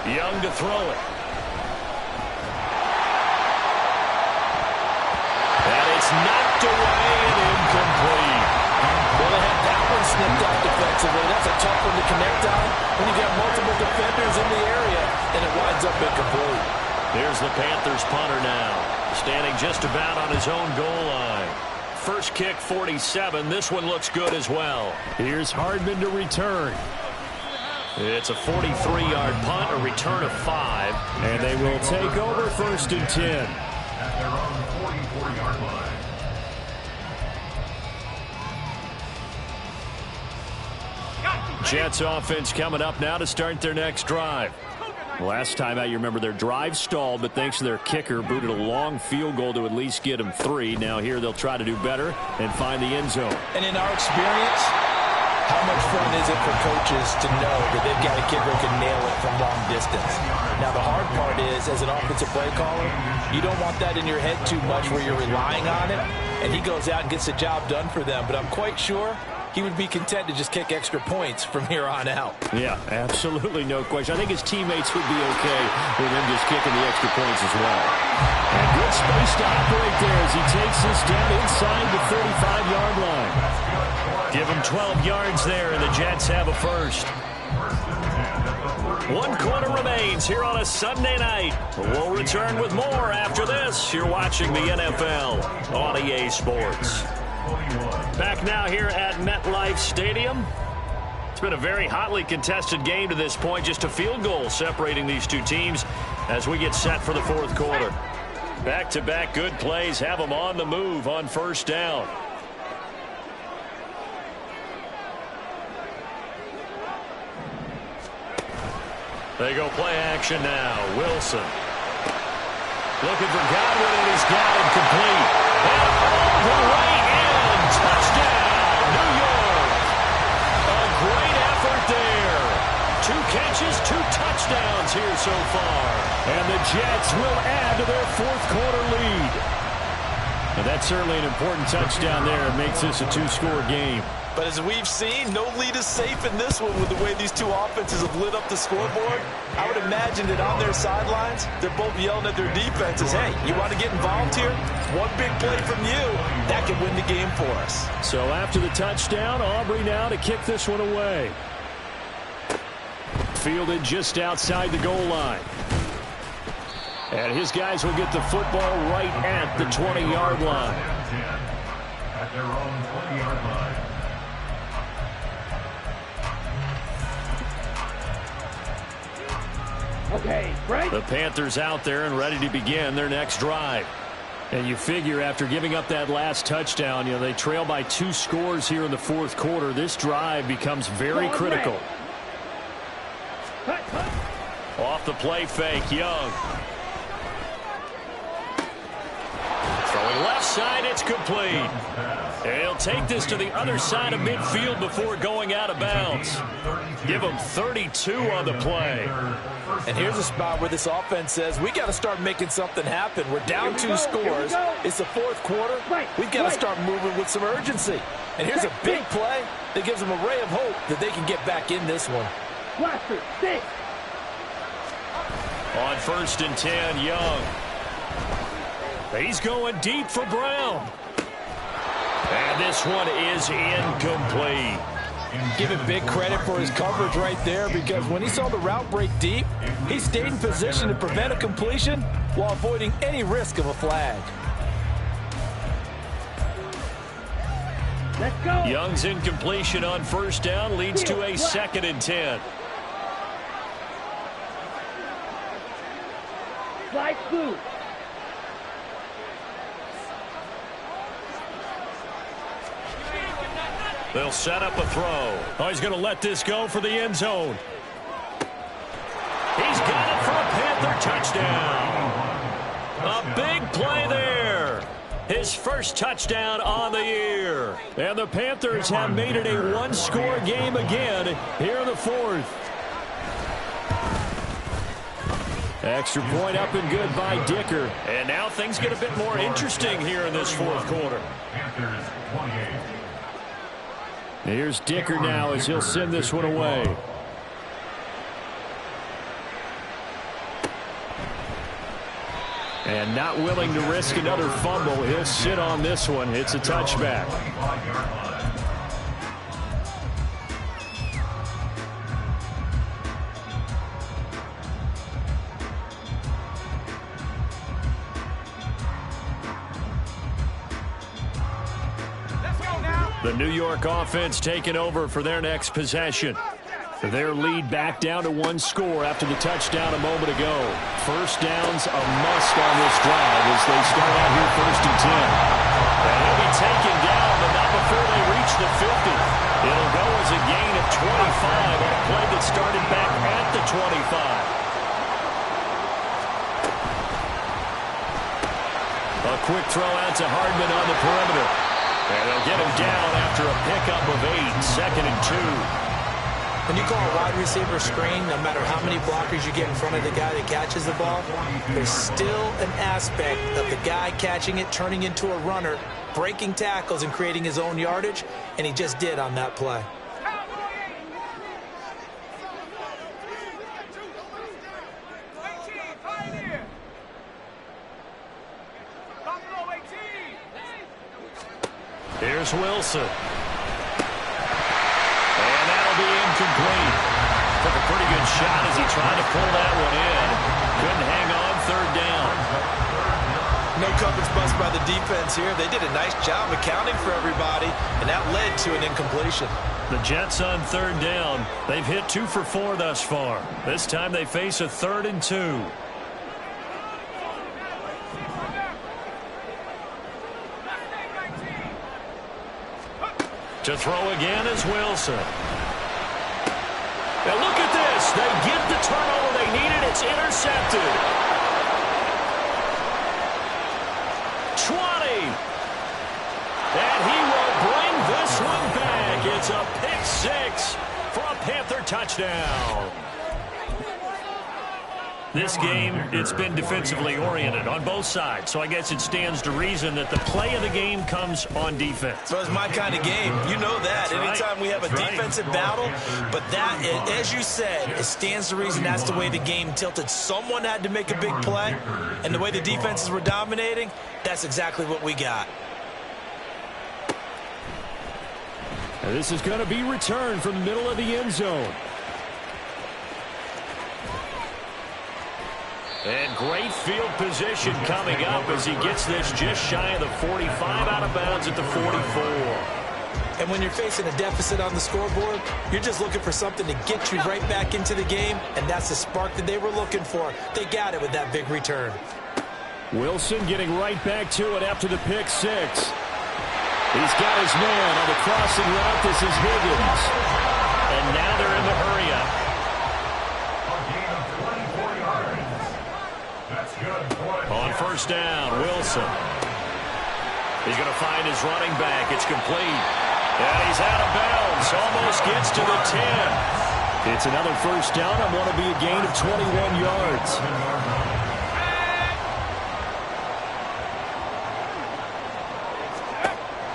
Young to throw it. And it's knocked away and incomplete. Well, they had that one snipped off defensively. That's a tough one to connect on when you got multiple defenders in the area, and it winds up incomplete. There's the Panthers punter now, standing just about on his own goal line. First kick, 47. This one looks good as well. Here's Hardman to return. It's a 43-yard punt, a return of 5, and they will take over 1st and 10. At their own 44-yard line. Jets offense coming up now to start their next drive. Last time out, you remember their drive stalled, but thanks to their kicker, booted a long field goal to at least get them 3. Now here they'll try to do better and find the end zone. And in our experience, how much fun is it for coaches to know that they've got a kicker who can nail it from long distance? Now, the hard part is, as an offensive play caller, you don't want that in your head too much where you're relying on it, and he goes out and gets the job done for them. But I'm quite sure he would be content to just kick extra points from here on out. Yeah, absolutely no question. I think his teammates would be okay with him just kicking the extra points as well. And good space to operate there as he takes this down inside the 35-yard line. Give him 12 yards there, and the Jets have a first. 1 quarter remains here on a Sunday night. We'll return with more after this. You're watching the NFL on EA Sports. Back now here at MetLife Stadium. It's been a very hotly contested game to this point. Just a field goal separating these two teams. as we get set for the fourth quarter. Back-to-back good plays have them on the move on first down. They go play action now. Wilson. Looking for Godwin, and he's got it complete. And all the way in. Touchdown, New York. A great effort there. 2 catches, 2 touchdowns here so far. And the Jets will add to their fourth quarter lead. And that's certainly an important touchdown there. It makes this a 2-score game. But as we've seen, no lead is safe in this one with the way these 2 offenses have lit up the scoreboard. I would imagine that on their sidelines, they're both yelling at their defenses, hey, you want to get involved here? One big play from you, that could win the game for us. So after the touchdown, Aubrey now to kick this one away. Fielded just outside the goal line. And his guys will get the football right at the 20-yard line. At their own 20-yard line. Okay, break. The Panthers out there and ready to begin their next drive. And you figure after giving up that last touchdown, they trail by 2 scores here in the fourth quarter. This drive becomes very critical. Off the play fake, Young. Throwing left side, it's complete. And he'll take this to the other side of midfield before going out of bounds. Give him 32 on the play. And here's a spot where this offense says, we got to start making something happen. We're down 2 scores. It's the fourth quarter. We've got to start moving with some urgency. And here's a big play that gives them a ray of hope that they can get back in this one. Blaster, 6. On 1st and 10, Young. He's going deep for Brown. And this one is incomplete. Give him big credit for his coverage right there, because when he saw the route break deep, he stayed in position to prevent a completion while avoiding any risk of a flag. Let's go. Young's incompletion on first down leads to a 2nd and 10. Slide blue. They'll set up a throw. Oh, he's going to let this go for the end zone. He's got it for a Panther touchdown. A big play there. His first touchdown on the year. And the Panthers have made it a 1-score game again here in the fourth. Extra point up and good by Dicker. And now things get a bit more interesting here in this fourth quarter. Panthers 28. Here's Dicker now as he'll send this one away. And not willing to risk another fumble. He'll sit on this one. It's a touchback. 25-yard line. The New York offense taking over for their next possession. Their lead back down to 1 score after the touchdown a moment ago. First down's a must on this drive as they start out here 1st and 10. And he'll be taken down, but not before they reach the 50. It'll go as a gain of 25 on a play that started back at the 25. A quick throw out to Hardman on the perimeter. And they'll get him down after a pickup of 8, 2nd and 2. When you call a wide receiver screen, no matter how many blockers you get in front of the guy that catches the ball, there's still an aspect of the guy catching it, turning into a runner, breaking tackles and creating his own yardage, and he just did on that play. Here's Wilson. And that'll be incomplete. Took a pretty good shot as he tried to pull that one in. Couldn't hang on 3rd down. No coverage bust by the defense here. They did a nice job accounting for everybody, and that led to an incompletion. The Jets on 3rd down. They've hit 2 for 4 thus far. This time they face a 3rd and 2. To throw again is Wilson. Now look at this. They get the turnover they needed. It's intercepted. 20. And he will bring this one back. It's a pick six for a Panther touchdown. This game, it's been defensively oriented on both sides, so I guess it stands to reason that the play of the game comes on defense. So it's my kind of game. You know that. That's Anytime right. we have a defensive battle, but that, as you said, it stands to reason that's the way the game tilted. Someone had to make a big play, and the way the defenses were dominating, that's exactly what we got. And this is going to be returned from the middle of the end zone. And great field position coming up as he gets this just shy of the 45, out of bounds at the 44. And when you're facing a deficit on the scoreboard, you're just looking for something to get you right back into the game, and that's the spark that they were looking for. They got it with that big return. Wilson getting right back to it after the pick six. He's got his man on the crossing route. This is Higgins. And now they're in the hurry-up. On first down, Wilson. He's going to find his running back. It's complete. And he's out of bounds. Almost gets to the 10. It's another first down and want to be a gain of 21 yards.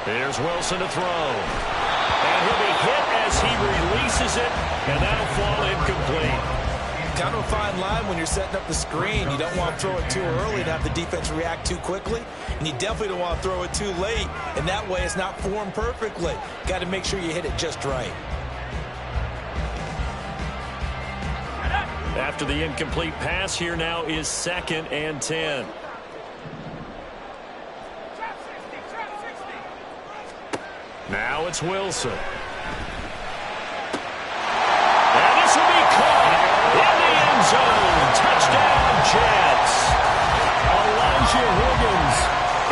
Here's Wilson to throw. And he'll be hit as he releases it, and that'll fall incomplete. Kind of a fine line when you're setting up the screen. You don't want to throw it too early to have the defense react too quickly, and you definitely don't want to throw it too late, and that way it's not formed perfectly. Got to make sure you hit it just right. After the incomplete pass, here now is 2nd and 10. Now it's Wilson. And this will be caught in the end zone. Touchdown, Jets. Elijah Higgins,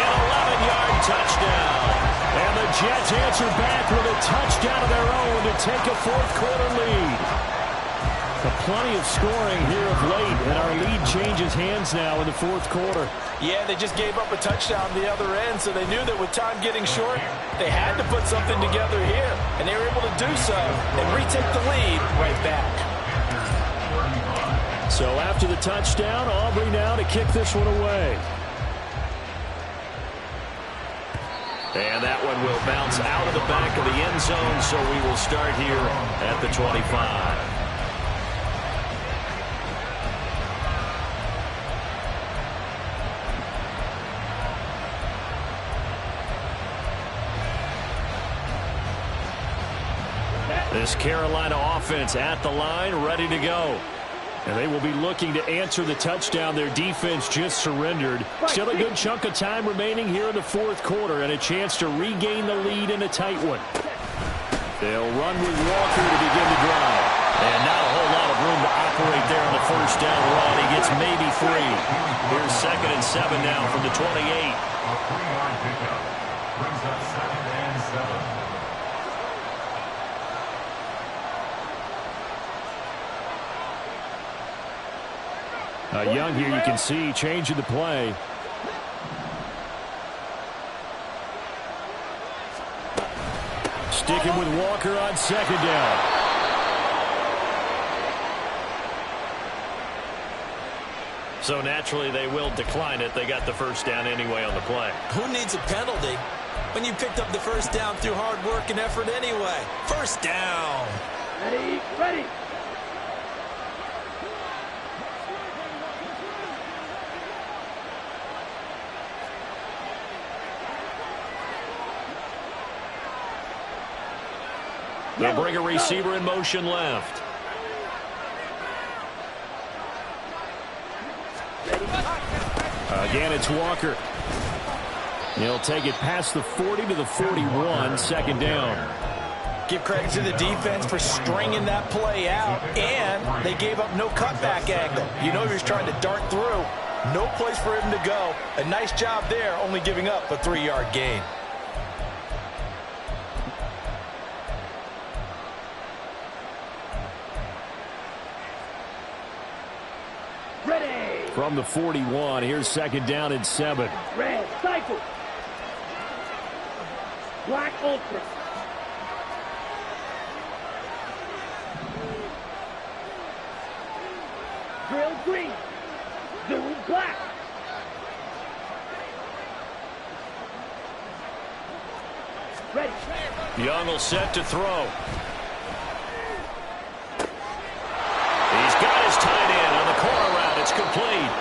an 11-yard touchdown. And the Jets answer back with a touchdown of their own to take a fourth-quarter lead. Plenty of scoring here of late, and our lead changes hands now in the fourth quarter. Yeah, they just gave up a touchdown the other end, so they knew that with time getting short, they had to put something together here, and they were able to do so and retake the lead right back. So after the touchdown, Aubrey now to kick this one away. And that one will bounce out of the back of the end zone, so we will start here at the 25. This Carolina offense at the line, ready to go. And they will be looking to answer the touchdown their defense just surrendered. Still a good chunk of time remaining here in the fourth quarter and a chance to regain the lead in a tight one. They'll run with Walker to begin the drive. And not a whole lot of room to operate there on the first down run. He gets maybe 3. Here's 2nd and 7 now from the 28. A 3-yard pickup brings up 2nd and 7. Young here, you can see, changing the play. Sticking with Walker on 2nd down. So naturally they will decline it. They got the first down anyway on the play. Who needs a penalty when you picked up the first down through hard work and effort anyway? First down. Ready, ready. They'll bring a receiver in motion left. Again, it's Walker. He'll take it past the 40 to the 41, 2nd down. Give credit to the defense for stringing that play out, and they gave up no cutback angle. You know he was trying to dart through. No place for him to go. A nice job there, only giving up a 3-yard gain. Ready. From the 41, here's second down and 7. Red, cycle. Black ultra. Drill green. Zoom black. Ready. Young will set to throw. He's got his tight end on the corner route. It's complete.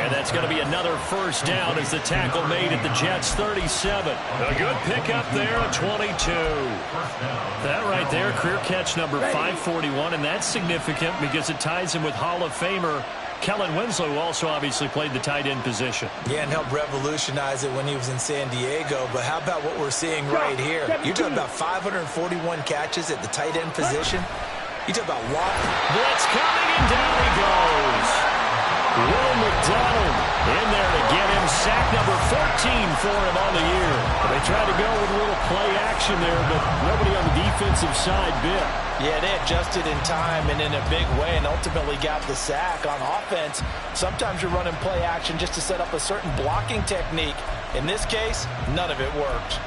And that's going to be another first down as the tackle made at the Jets' 37. A good pickup there at 22. That right there, career catch number 541, and that's significant because it ties him with Hall of Famer Kellen Winslow, who also obviously played the tight end position. Yeah, and helped revolutionize it when he was in San Diego. But how about what we're seeing right here? You're talking about 541 catches at the tight end position. You talk about walk. Blitz coming, and down he goes. Will McDonald in there to get him sack number 14 for him on the year. They tried to go with a little play action there, but nobody on the defensive side bit. Yeah, they adjusted in time and in a big way and ultimately got the sack. On offense, sometimes you're running play action just to set up a certain blocking technique. In this case, none of it worked.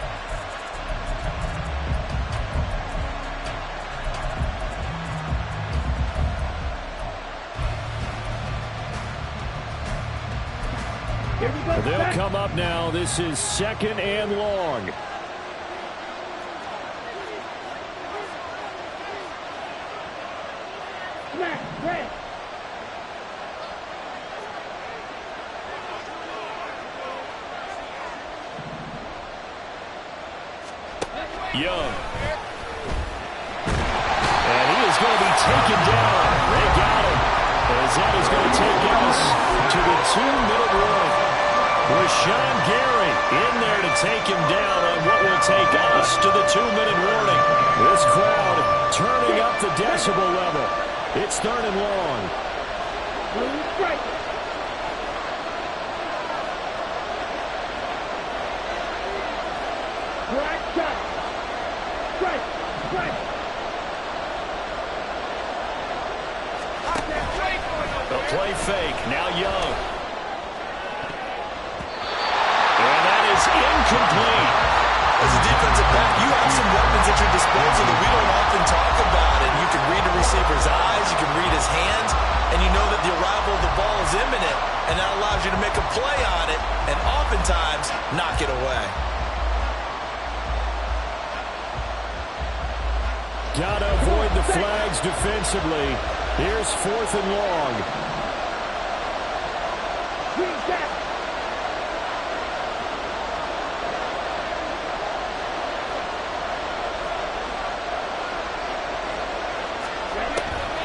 Here we go. They'll come up now. This is second and long. Smack. Red. Young. And he is going to be taken down. They got him. As that is going to take us to the 2-minute warning. Rashawn Gary in there to take him down on what will take us to the 2-minute warning. This crowd turning up the decibel level. It's third and long. Blue striker. Black shot. Strike. Strike. The play fake. Now Young. And that is incomplete. As a defensive back, you have some weapons at your disposal that we don't often talk about. And you can read the receiver's eyes, you can read his hands, and you know that the arrival of the ball is imminent. And that allows you to make a play on it and oftentimes knock it away. Gotta avoid the flags defensively. Here's fourth and long. Green down.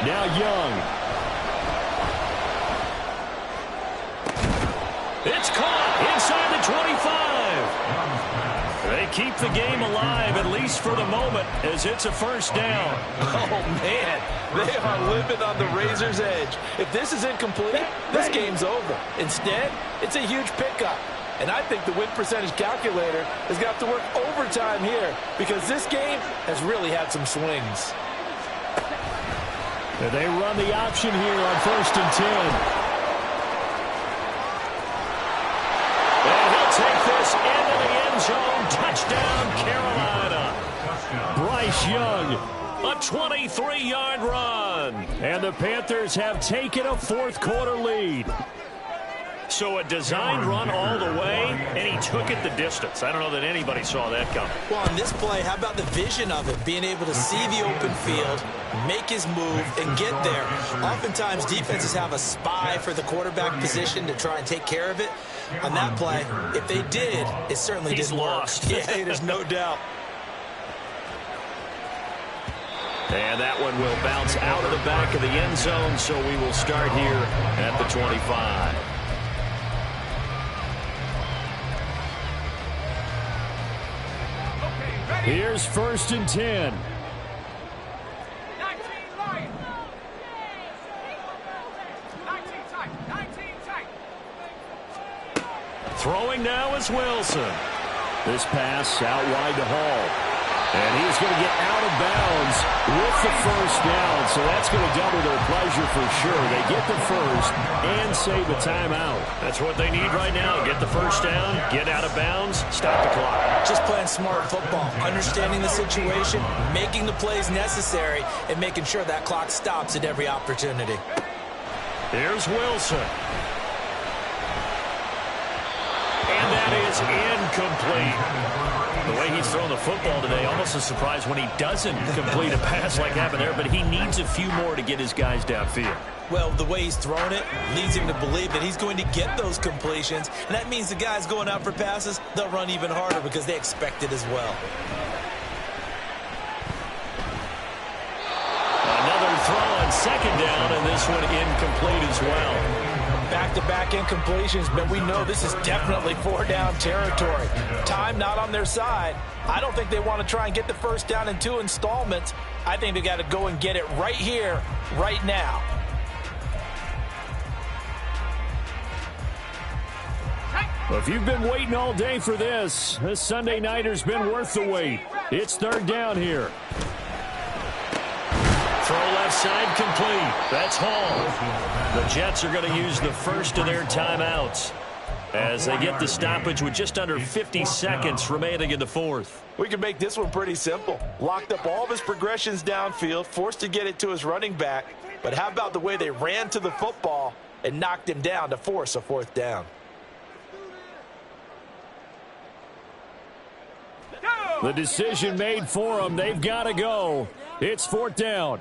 Now Young. It's caught inside the 25. They keep the game alive, at least for the moment, as it's a first down. Oh, man, they are living on the razor's edge. If this is incomplete, this game's over. Instead, it's a huge pickup. And I think the win percentage calculator is going to have to work overtime here because this game has really had some swings. And they run the option here on 1st and 10. And he'll take this into the end zone. Touchdown, Carolina. Bryce Young, a 23-yard run. And the Panthers have taken a fourth-quarter lead. So a designed run all the way, and he took it the distance. I don't know that anybody saw that coming. Well, on this play, how about the vision of it? Being able to see the open field, make his move, and get there. Oftentimes, defenses have a spy for the quarterback position to try and take care of it. On that play, if they did, it certainly didn't lost. work. Yeah, there's no doubt. And that one will bounce out of the back of the end zone, so we will start here at the 25. Here's 1st and 10. 19 line. 19 tight. 19 tight. Throwing now is Wilson. This pass out wide to Hall. And he's going to get out of bounds with the first down. So that's going to double their pleasure for sure. They get the first and save a timeout. That's what they need right now. Get the first down, get out of bounds, stop the clock. Just playing smart football, understanding the situation, making the plays necessary, and making sure that clock stops at every opportunity. Here's Wilson. And that is incomplete. The way he's thrown the football today, almost a surprise when he doesn't complete a pass like happened there, but he needs a few more to get his guys downfield. Well, the way he's thrown it leads him to believe that he's going to get those completions, and that means the guys going out for passes, they'll run even harder because they expect it as well. Another throw on second down, and this one incomplete as well. Back-to-back incompletions, but we know this is definitely four-down territory. Time not on their side. I don't think they want to try and get the first down in 2 installments. I think they got to go and get it right here, right now. Well, if you've been waiting all day for this Sunday nighter's been worth the wait. It's third down here. Throw left side complete. That's Hall. The Jets are going to use the first of their timeouts as they get the stoppage with just under 50 seconds remaining in the fourth. We can make this one pretty simple. Locked up all of his progressions downfield, forced to get it to his running back. But how about the way they ran to the football and knocked him down to force a fourth down? The decision made for them. They've got to go. It's fourth down.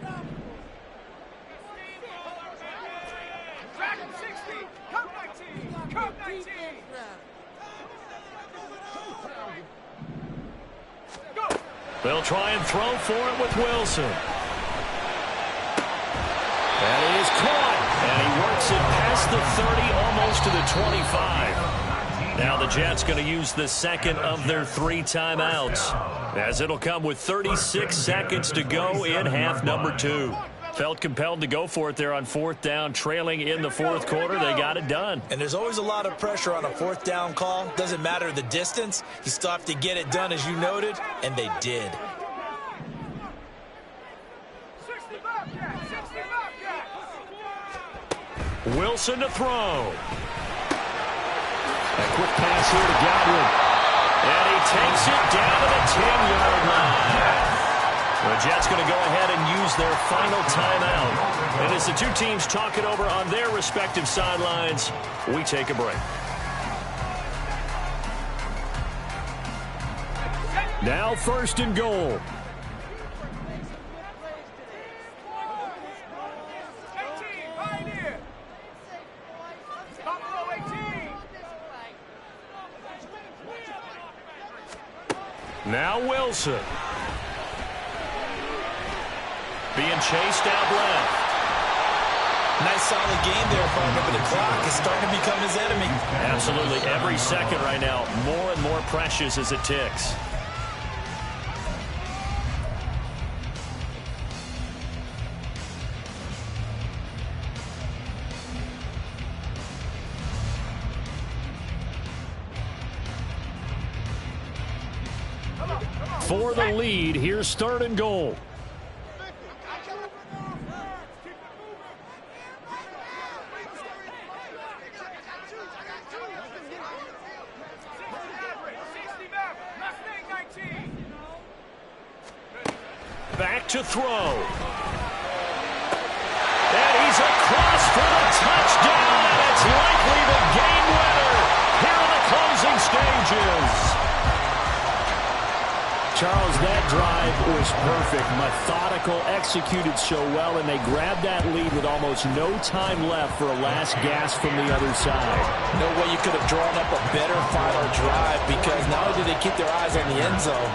They'll try and throw for it with Wilson. And he is caught. And he works it past the 30, almost to the 25. Now the Jets going to use the second of their 3 timeouts, as it'll come with 36 seconds to go in half number 2. Felt compelled to go for it there on fourth down, trailing in the fourth quarter. They got it done. And there's always a lot of pressure on a fourth down call. Doesn't matter the distance. You still have to get it done, as you noted, and they did. Wilson to throw. A quick pass here to Godwin. And he takes it down to the 10-yard line. The Jets going to go ahead and use their final timeout. And as the two teams talk it over on their respective sidelines, we take a break. Now first and goal. Now Wilson. Being chased out left. Nice solid game there, partner, but the clock is starting to become his enemy. Absolutely. Every second right now, more and more precious as it ticks. For the lead, here's third and goal. Back to throw. And he's across for the touchdown, and it's likely the game winner here in the closing stages. Charles, that drive was perfect, methodical, executed so well, and they grabbed that lead with almost no time left for a last gasp from the other side. No way you could have drawn up a better final drive, because not only did they keep their eyes on the end zone,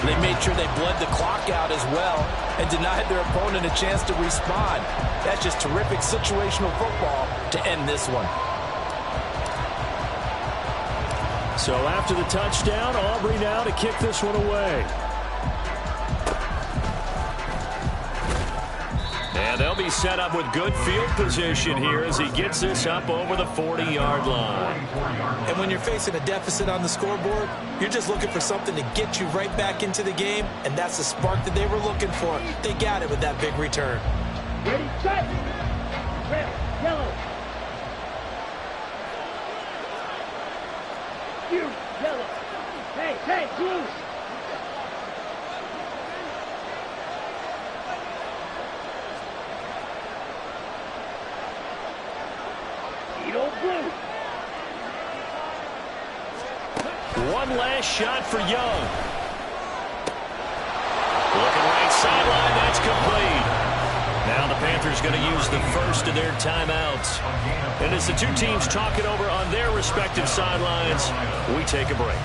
they made sure they bled the clock out as well and denied their opponent a chance to respond. That's just terrific situational football to end this one. So after the touchdown, Aubrey now to kick this one away. And And they'll be set up with good field position here as he gets this up over the 40-yard line. And when you're facing a deficit on the scoreboard, you're just looking for something to get you right back into the game, and that's the spark that they were looking for. They got it with that big return. Ready, set. Red, yellow. You, yellow. Hey, blue. Edo blue. One last shot for Young. Looking right sideline, that's complete. Now the Panthers going to use the first of their timeouts. And as the two teams talk it over on their respective sidelines, we take a break.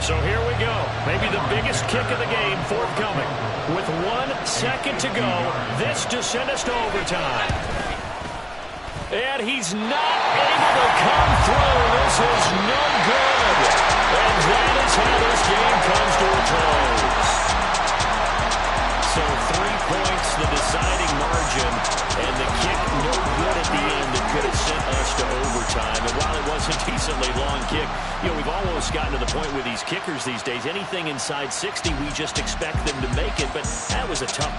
So here we go. Maybe the biggest kick of the game forthcoming. With 1 second to go, this to send us to overtime. And he's not able to come through. This is no good. And that is how this game comes to a close. So 3 points, the deciding margin, and the kick no good at the end that could have sent us to overtime. And while it was a decently long kick, we've almost gotten to the point with these kickers these days. Anything inside 60, we just expect them to make it. But that was a tough